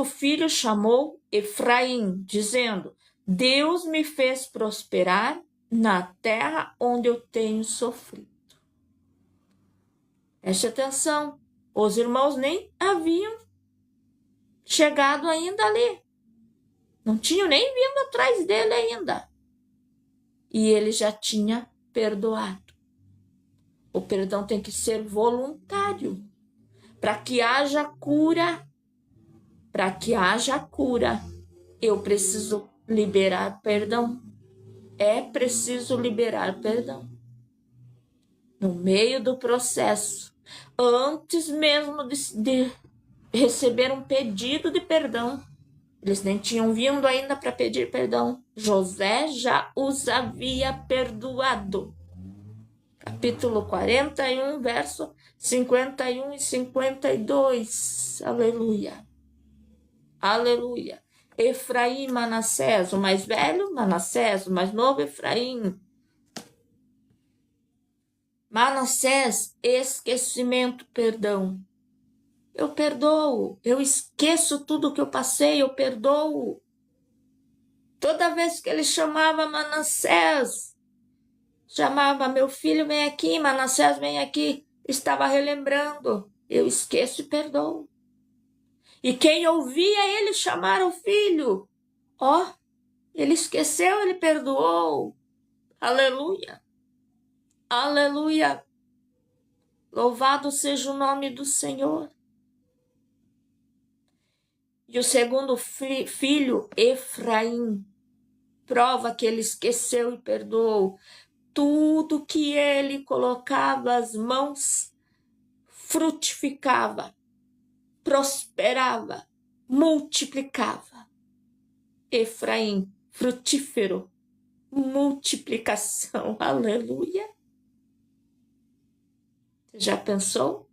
filho chamou Efraim, dizendo: Deus me fez prosperar na terra onde eu tenho sofrido. Preste atenção, os irmãos nem haviam chegado ainda ali. Não tinham nem vindo atrás dele ainda. E ele já tinha perdoado. O perdão tem que ser voluntário. Para que haja cura, eu preciso liberar perdão. É preciso liberar perdão. No meio do processo, antes mesmo de receber um pedido de perdão, eles nem tinham vindo ainda para pedir perdão. José já os havia perdoado. Capítulo 41, verso 51 e 52. Aleluia. Aleluia. Efraim, Manassés, o mais velho, Manassés, o mais novo, Efraim. Manassés, esquecimento, perdão. Eu perdoo, eu esqueço tudo que eu passei, eu perdoo. Toda vez que ele chamava Manassés, chamava meu filho, vem aqui, Manassés, vem aqui, estava relembrando, eu esqueço e perdoo. E quem ouvia ele chamar o filho, ele esqueceu, ele perdoou. Aleluia, aleluia. Louvado seja o nome do Senhor. E o segundo filho, Efraim, prova que ele esqueceu e perdoou. Tudo que ele colocava as mãos frutificava, prosperava, multiplicava. Efraim, frutífero, multiplicação, aleluia. Você já pensou?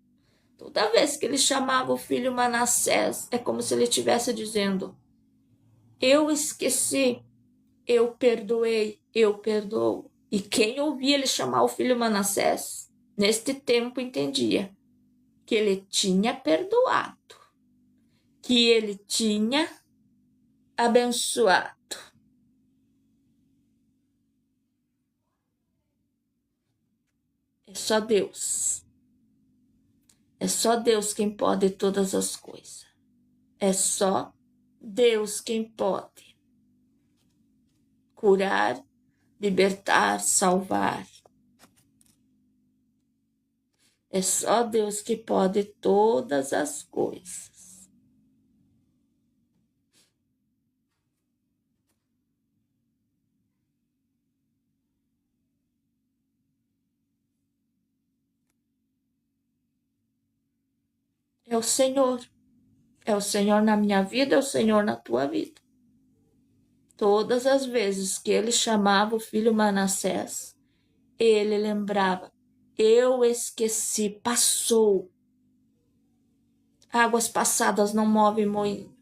Toda vez que ele chamava o filho Manassés, é como se ele estivesse dizendo: eu esqueci, eu perdoei, eu perdoo. E quem ouvia ele chamar o filho Manassés, neste tempo entendia que ele tinha perdoado, que ele tinha abençoado. É só Deus. É só Deus quem pode todas as coisas. É só Deus quem pode curar, libertar, salvar. É só Deus que pode todas as coisas. É o Senhor. É o Senhor na minha vida, é o Senhor na tua vida. Todas as vezes que ele chamava o filho Manassés, ele lembrava: eu esqueci, passou. Águas passadas não movem moinho.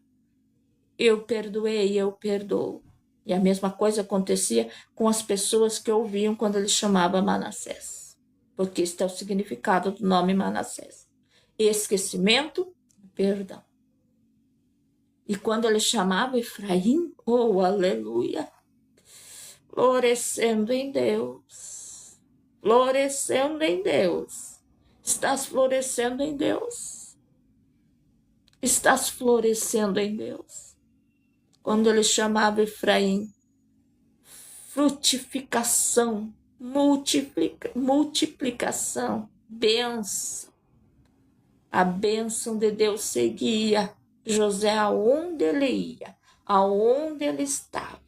Eu perdoei, eu perdoo. E a mesma coisa acontecia com as pessoas que ouviam quando ele chamava Manassés. Porque este é o significado do nome Manassés. Esquecimento, perdão. E quando ele chamava Efraim, oh, aleluia, florescendo em Deus, florescendo em Deus. Estás florescendo em Deus? Estás florescendo em Deus? Quando ele chamava Efraim, frutificação, multiplicação, bênção. A bênção de Deus seguia José aonde ele ia, aonde ele estava.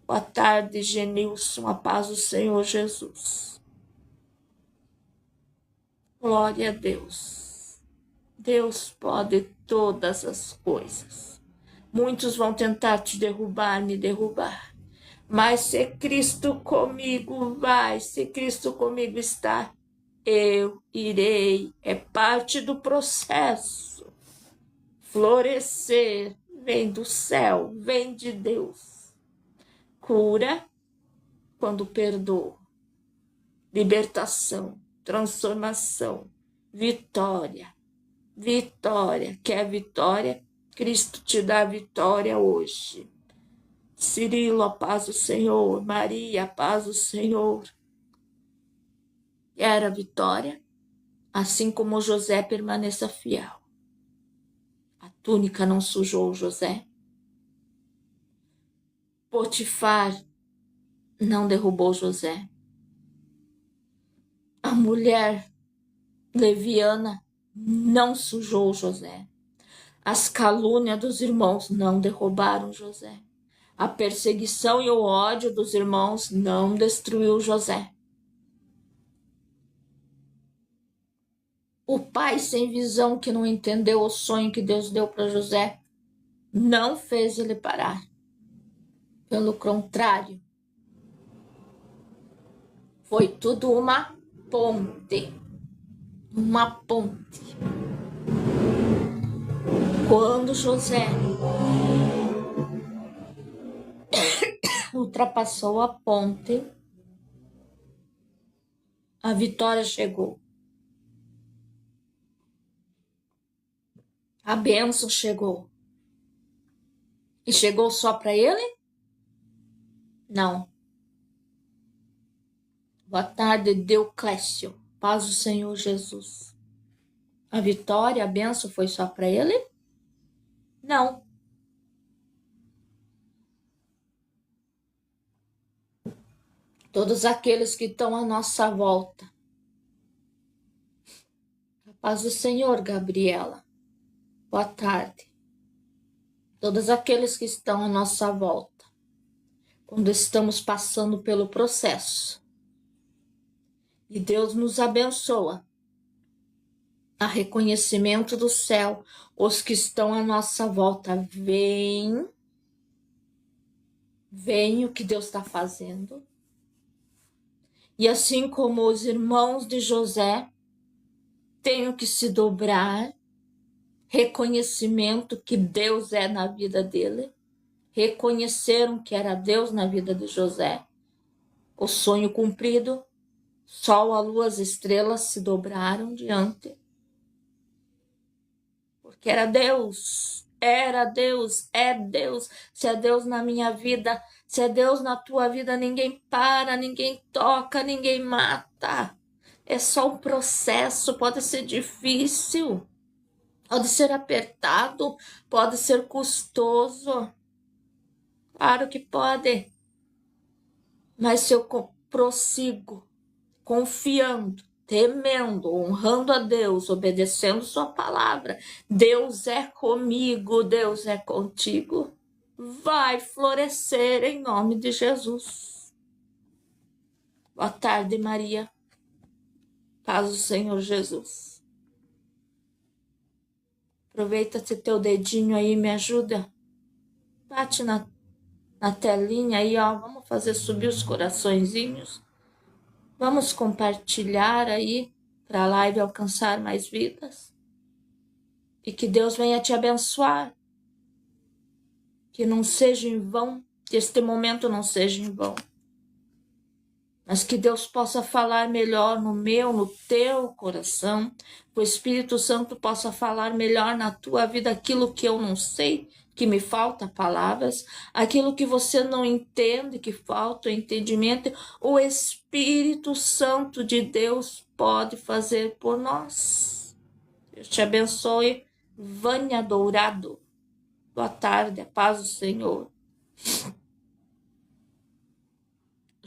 Boa tarde, Genilson, a paz do Senhor Jesus. Glória a Deus. Deus pode todas as coisas. Muitos vão tentar te derrubar, me derrubar. Mas se Cristo comigo vai, se Cristo comigo está, eu irei. É parte do processo. Florescer vem do céu, vem de Deus. Cura quando perdoa. Libertação, transformação, vitória. Vitória. Quer vitória? Cristo te dá vitória hoje. Cirilo, a paz do Senhor. Maria, a paz do Senhor. Era vitória, assim como José permaneça fiel. A túnica não sujou José. Potifar não derrubou José. A mulher leviana não sujou José. As calúnias dos irmãos não derrubaram José. A perseguição e o ódio dos irmãos não destruiu José. O pai sem visão que não entendeu o sonho que Deus deu para José não fez ele parar. Pelo contrário, foi tudo uma ponte. Uma ponte. Quando José ultrapassou a ponte, a vitória chegou. A bênção chegou. E chegou só para ele? Não. Boa tarde, Deuclésio. Paz do Senhor Jesus. A vitória, a bênção foi só para ele? Não. Todos aqueles que estão à nossa volta Paz do Senhor, Gabriela. Boa tarde. Todos aqueles que estão à nossa volta, quando estamos passando pelo processo. E Deus nos abençoa. A reconhecimento do céu, os que estão à nossa volta, veem o que Deus está fazendo. E assim como os irmãos de José, tenho que se dobrar, reconhecimento que Deus é na vida dele, reconheceram que era Deus na vida de José, o sonho cumprido, sol, a lua, as estrelas se dobraram diante, porque era Deus, é Deus. Se é Deus na minha vida, se é Deus na tua vida, ninguém para, ninguém toca, ninguém mata. É só um processo, pode ser difícil, pode ser apertado, pode ser custoso. Claro que pode. Mas se eu prossigo confiando, temendo, honrando a Deus, obedecendo sua palavra, Deus é comigo, Deus é contigo, vai florescer em nome de Jesus. Boa tarde, Maria. Paz do Senhor Jesus. Aproveita esse teu dedinho aí, me ajuda. Bate na telinha aí, ó. Vamos fazer subir os coraçõezinhos. Vamos compartilhar aí para a live alcançar mais vidas. E que Deus venha te abençoar. Que não seja em vão, que este momento não seja em vão. Mas que Deus possa falar melhor no meu, no teu coração. Que o Espírito Santo possa falar melhor na tua vida aquilo que eu não sei, que me falta palavras, aquilo que você não entende, que falta entendimento. O Espírito Santo de Deus pode fazer por nós. Deus te abençoe. Vânia Dourado. Boa tarde, a paz do Senhor.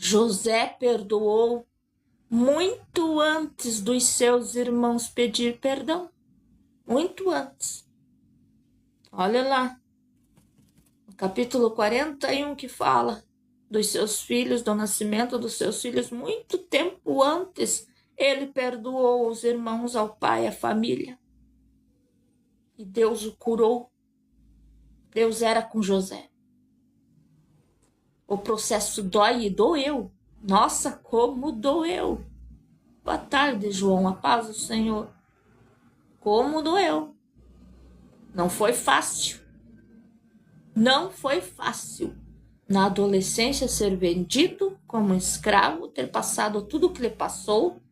José perdoou muito antes dos seus irmãos pedir perdão. Muito antes. Olha lá, no capítulo 41 que fala dos seus filhos, do nascimento dos seus filhos, muito tempo antes, ele perdoou os irmãos, ao pai, à família. E Deus o curou. Deus era com José. O processo dói e doeu. Nossa, como doeu. Boa tarde, João, a paz do Senhor. Como doeu. Não foi fácil. Não foi fácil. Na adolescência, ser vendido como escravo, ter passado tudo o que ele passou,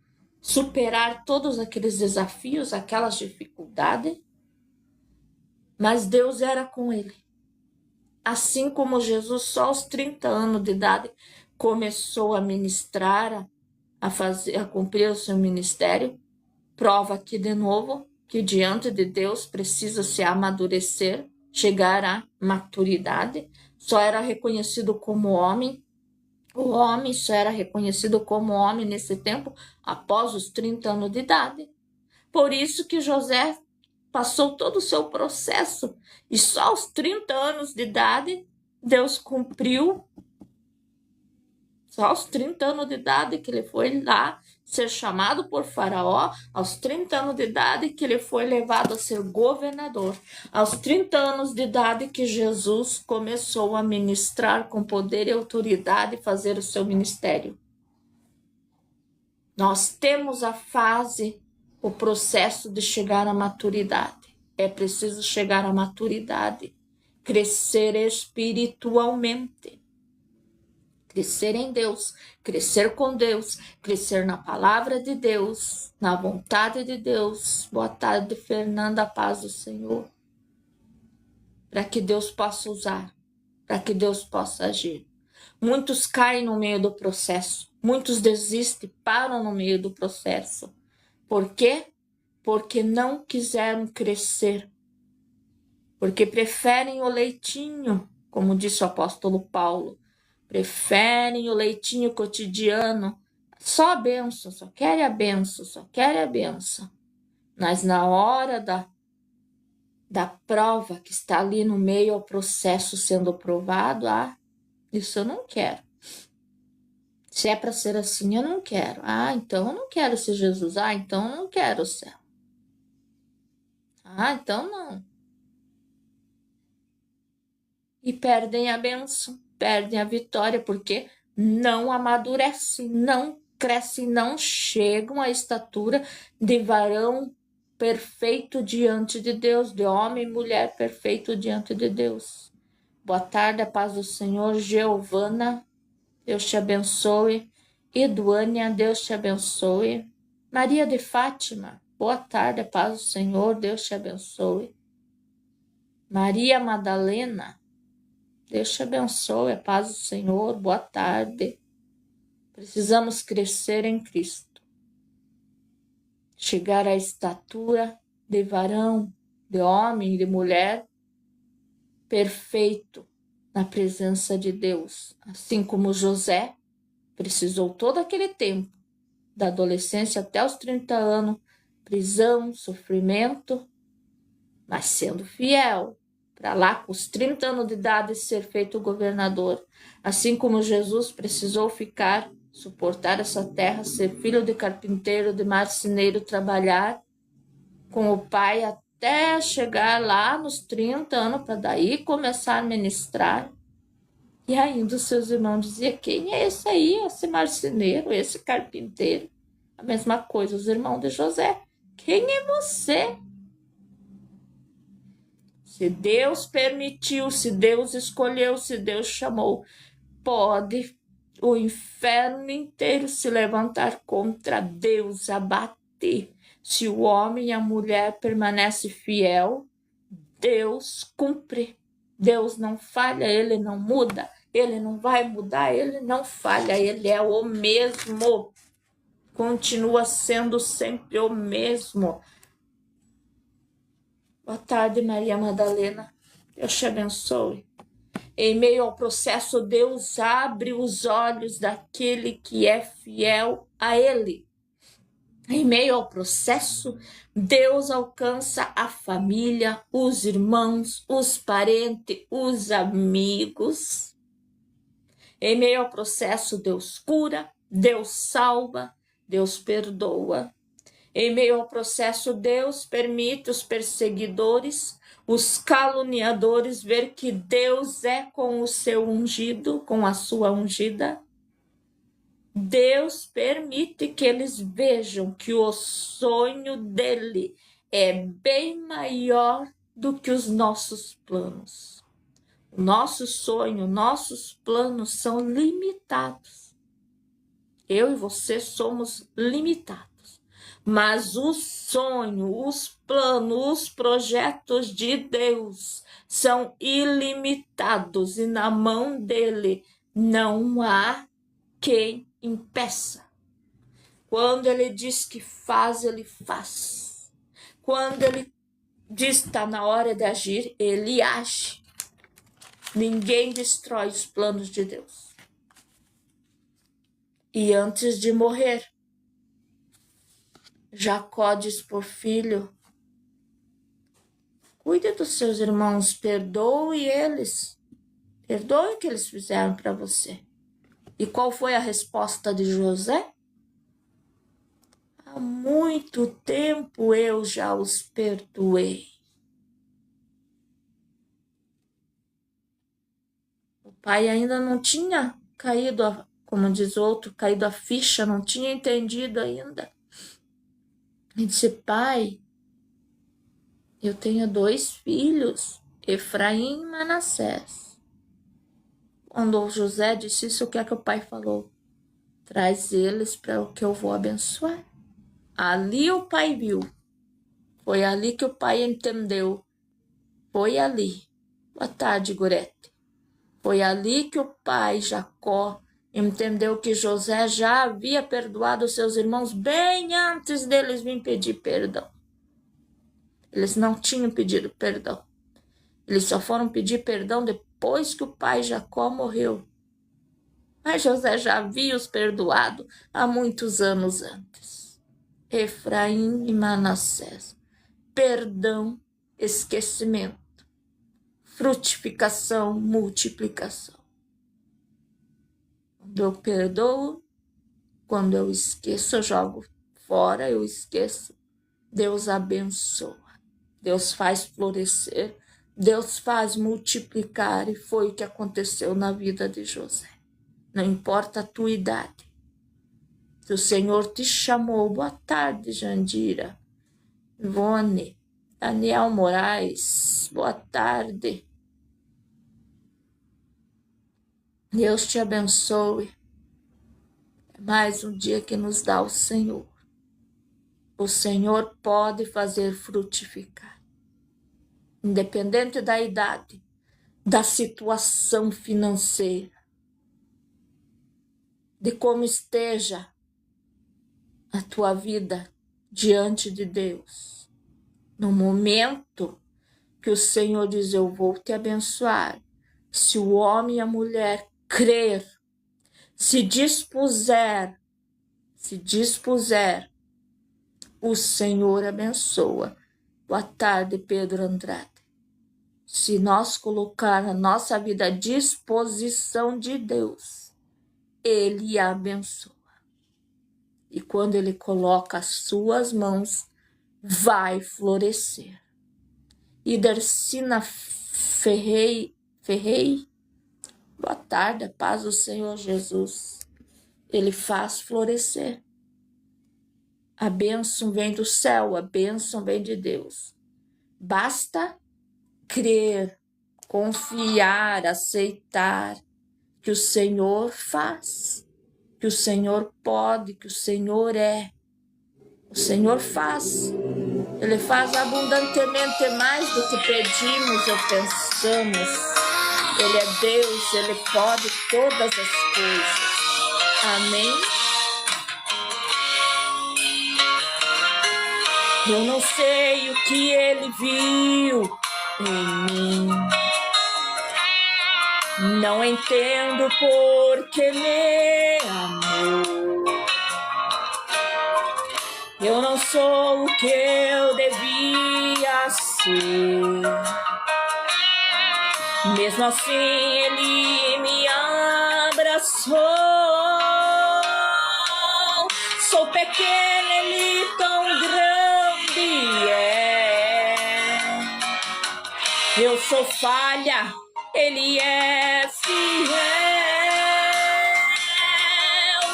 superar todos aqueles desafios, aquelas dificuldades. Mas Deus era com ele. Assim como Jesus, só aos 30 anos de idade, começou a ministrar, a cumprir o seu ministério, prova aqui de novo que diante de Deus precisa se amadurecer, chegar à maturidade. Só era reconhecido como homem. O homem só era reconhecido como homem nesse tempo após os 30 anos de idade. Por isso que José passou todo o seu processo e só aos 30 anos de idade Deus cumpriu. Só aos 30 anos de idade que ele foi lá ser chamado por Faraó, aos 30 anos de idade que ele foi levado a ser governador, aos 30 anos de idade que Jesus começou a ministrar com poder e autoridade e fazer o seu ministério. Nós temos a fase, o processo de chegar à maturidade. É preciso chegar à maturidade, crescer espiritualmente. Crescer em Deus, crescer com Deus, crescer na palavra de Deus, na vontade de Deus. Boa tarde, Fernanda, paz do Senhor. Para que Deus possa usar, para que Deus possa agir. Muitos caem no meio do processo, muitos desistem, param no meio do processo. Por quê? Porque não quiseram crescer, porque preferem o leitinho, como disse o apóstolo Paulo. Preferem o leitinho cotidiano, só a bênção, só querem a bênção, só querem a bênção. Mas na hora da prova que está ali no meio ao processo sendo provado, isso eu não quero. Se é para ser assim, eu não quero. Então eu não quero ser Jesus. Então eu não quero o céu. Então não. E perdem a bênção, perdem a vitória, porque não amadurecem, não crescem, não chegam à estatura de varão perfeito diante de Deus, de homem e mulher perfeito diante de Deus. Boa tarde, a paz do Senhor. Giovana, Deus te abençoe. Eduânia, Deus te abençoe. Maria de Fátima, boa tarde, a paz do Senhor, Deus te abençoe. Maria Madalena, Deus te abençoe, a paz do Senhor, boa tarde. Precisamos crescer em Cristo. Chegar à estatura de varão, de homem, de mulher, perfeito na presença de Deus. Assim como José precisou todo aquele tempo, da adolescência até os 30 anos, prisão, sofrimento, mas sendo fiel, para lá com os 30 anos de idade ser feito governador. Assim como Jesus precisou suportar essa terra, ser filho de carpinteiro, de marceneiro, trabalhar com o pai até chegar lá nos 30 anos, para daí começar a ministrar. E ainda os seus irmãos diziam, quem é esse aí, esse marceneiro, esse carpinteiro? A mesma coisa, os irmãos de José. Quem é você? Se Deus permitiu, se Deus escolheu, se Deus chamou, pode o inferno inteiro se levantar contra Deus, abater. Se o homem e a mulher permanecem fiel, Deus cumpre. Deus não falha, Ele não muda, Ele não vai mudar, Ele não falha, Ele é o mesmo. Continua sendo sempre o mesmo. Boa tarde, Maria Madalena. Deus te abençoe. Em meio ao processo, Deus abre os olhos daquele que é fiel a Ele. Em meio ao processo, Deus alcança a família, os irmãos, os parentes, os amigos. Em meio ao processo, Deus cura, Deus salva, Deus perdoa. Em meio ao processo, Deus permite os perseguidores, os caluniadores ver que Deus é com o seu ungido, com a sua ungida. Deus permite que eles vejam que o sonho dele é bem maior do que os nossos planos. O nosso sonho, nossos planos são limitados. Eu e você somos limitados. Mas o sonho, os planos, os projetos de Deus são ilimitados e na mão dele não há quem impeça. Quando ele diz que faz, ele faz. Quando ele diz que está na hora de agir, ele age. Ninguém destrói os planos de Deus. E antes de morrer, Jacó diz por filho, cuide dos seus irmãos, perdoe eles. Perdoe o que eles fizeram para você. E qual foi a resposta de José? Há muito tempo eu já os perdoei. O pai ainda não tinha caído, como diz outro, caído a ficha, não tinha entendido ainda. E disse, pai, eu tenho 2 filhos, Efraim e Manassés. Quando José disse isso, o que é que o pai falou? Traz eles para o que eu vou abençoar. Ali o pai viu. Foi ali que o pai entendeu. Foi ali. Boa tarde, Gorete. Foi ali que o pai, Jacó, entendeu que José já havia perdoado seus irmãos bem antes deles virem pedir perdão. Eles não tinham pedido perdão. Eles só foram pedir perdão depois que o pai Jacó morreu. Mas José já havia os perdoado há muitos anos antes. Efraim e Manassés. Perdão, esquecimento, frutificação, multiplicação. Quando eu perdoo, quando eu esqueço, eu jogo fora, eu esqueço. Deus abençoa, Deus faz florescer, Deus faz multiplicar, e foi o que aconteceu na vida de José. Não importa a tua idade, se o Senhor te chamou, boa tarde, Jandira, Ivone, Daniel Moraes, boa tarde. Deus te abençoe. É mais um dia que nos dá o Senhor. O Senhor pode fazer frutificar. Independente da idade, da situação financeira, de como esteja a tua vida diante de Deus. No momento que o Senhor diz, eu vou te abençoar, se o homem e a mulher crer, se dispuser, o Senhor abençoa. Boa tarde, Pedro Andrade. Se nós colocar a nossa vida à disposição de Deus, Ele abençoa. E quando Ele coloca as suas mãos, vai florescer. E Darcina Ferrei, boa tarde, a paz do Senhor Jesus. Ele faz florescer. A bênção vem do céu, a bênção vem de Deus. Basta crer, confiar, aceitar que o Senhor faz, que o Senhor pode, que o Senhor é. O Senhor faz. Ele faz abundantemente mais do que pedimos ou pensamos. Ele é Deus, Ele pode todas as coisas. Amém? Eu não sei o que Ele viu em mim. Não entendo porque me amou. Eu não sou o que eu devia ser. Mesmo assim Ele me abraçou. Sou pequena, Ele tão grande é. Eu sou falha, Ele é fiel.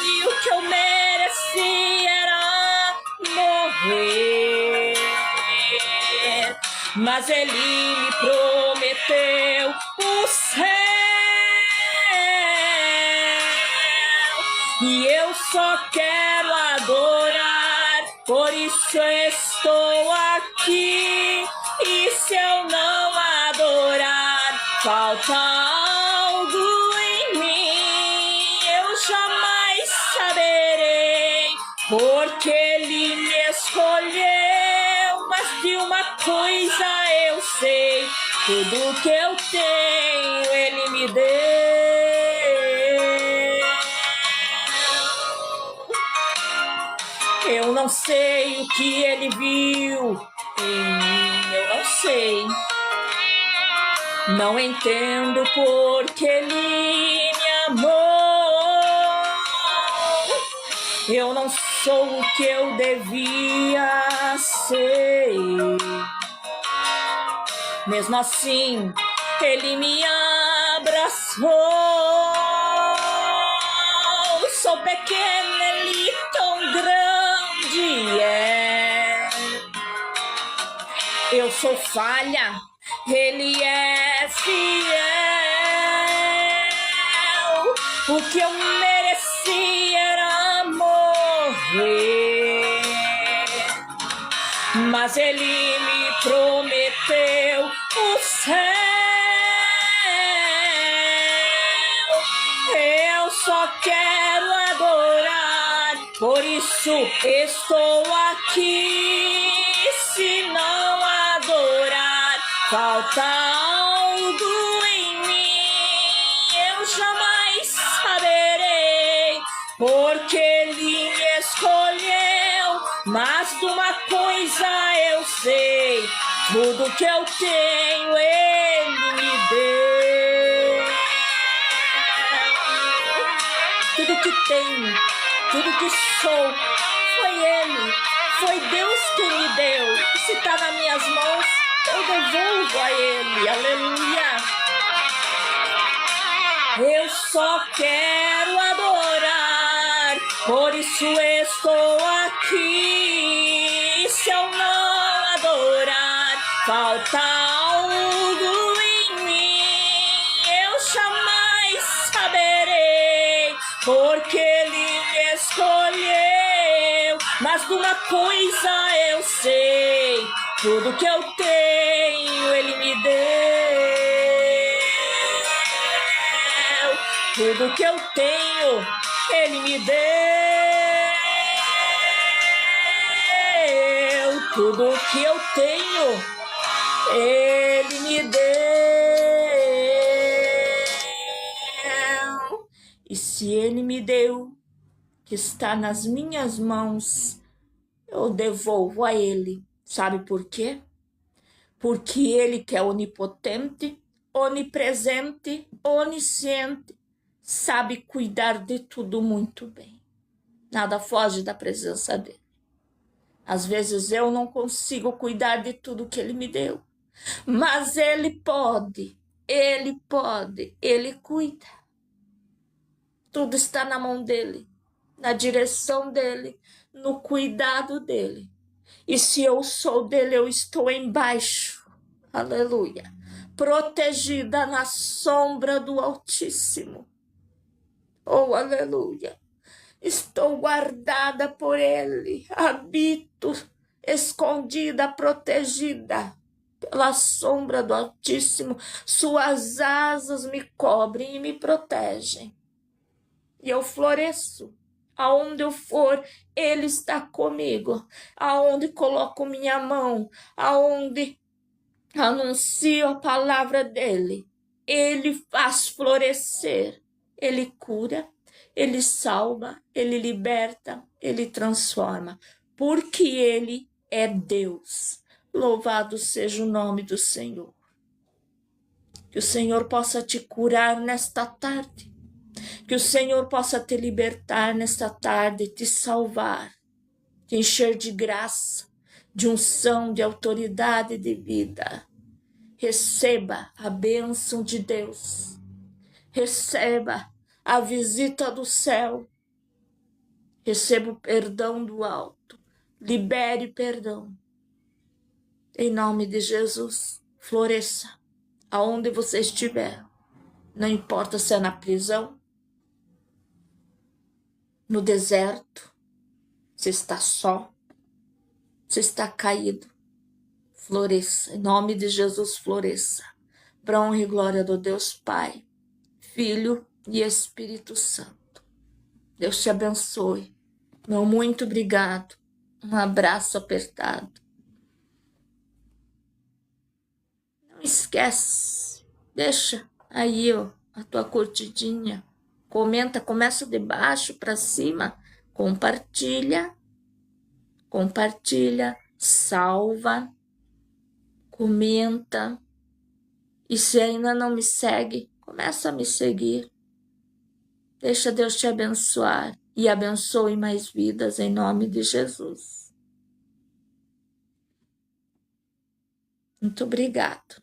E o que eu mereci era morrer, mas Ele me prometeu o céu. E eu só quero adorar, por isso eu estou aqui. E se eu não adorar, falta algo em mim. Eu jamais saberei, porque Ele me escolheu. Mas de uma coisa eu sei, tudo que eu tenho Ele me deu. Eu não sei o que Ele viu em mim, eu não sei. Não entendo porque Ele me amou. Eu não sou o que eu devia ser. Mesmo assim, Ele me abraçou. Sou pequena, Ele tão grande é. Eu sou falha, Ele é fiel. O que eu mereci era morrer, mas Ele me prometeu o céu. Eu só quero adorar, por isso estou aqui. Se não adorar, falta algo em mim. Eu jamais saberei, porque Ele me escolheu. Mas de uma coisa eu sei, tudo que eu tenho Ele me deu. Tudo que tenho, tudo que sou, foi Ele, foi Deus quem me deu. E se está nas minhas mãos, eu devolvo a Ele, aleluia. Eu só quero adorar, por isso estou aqui. E se eu não adorar, falta algo em mim. Eu jamais saberei, porque Ele me escolheu. Mas de uma coisa eu sei, tudo que eu tenho Ele me deu. Tudo que eu tenho, Ele me deu. Tudo que eu tenho, Ele me deu. E se Ele me deu, que está nas minhas mãos, eu devolvo a Ele. Sabe por quê? Porque Ele que é onipotente, onipresente, onisciente, sabe cuidar de tudo muito bem. Nada foge da presença dele. Às vezes eu não consigo cuidar de tudo que ele me deu, mas ele pode, ele cuida. Tudo está na mão dele, na direção dele, no cuidado dele. E se eu sou dele, eu estou embaixo, aleluia, protegida na sombra do Altíssimo. Oh, aleluia! Estou guardada por Ele, habito escondida, protegida pela sombra do Altíssimo. Suas asas me cobrem e me protegem. E eu floresço. Aonde eu for, Ele está comigo. Aonde coloco minha mão, aonde anuncio a palavra dEle, Ele faz florescer. Ele cura, Ele salva, Ele liberta, Ele transforma, porque Ele é Deus. Louvado seja o nome do Senhor. Que o Senhor possa te curar nesta tarde, que o Senhor possa te libertar nesta tarde, te salvar, te encher de graça, de unção, de autoridade, de vida. Receba a bênção de Deus. Receba a visita do céu. Receba o perdão do alto. Libere perdão. Em nome de Jesus, floresça aonde você estiver. Não importa se é na prisão, no deserto, se está só, se está caído. Floresça. Em nome de Jesus, floresça. Para honra e glória do Deus Pai, Filho e Espírito Santo. Deus te abençoe. Meu muito obrigado. Um abraço apertado. Não esquece. Deixa aí ó, a tua curtidinha. Comenta, começa de baixo para cima. Compartilha. Compartilha. Salva. Comenta. E se ainda não me segue, começa a me seguir. Deixa Deus te abençoar e abençoe mais vidas em nome de Jesus. Muito obrigado.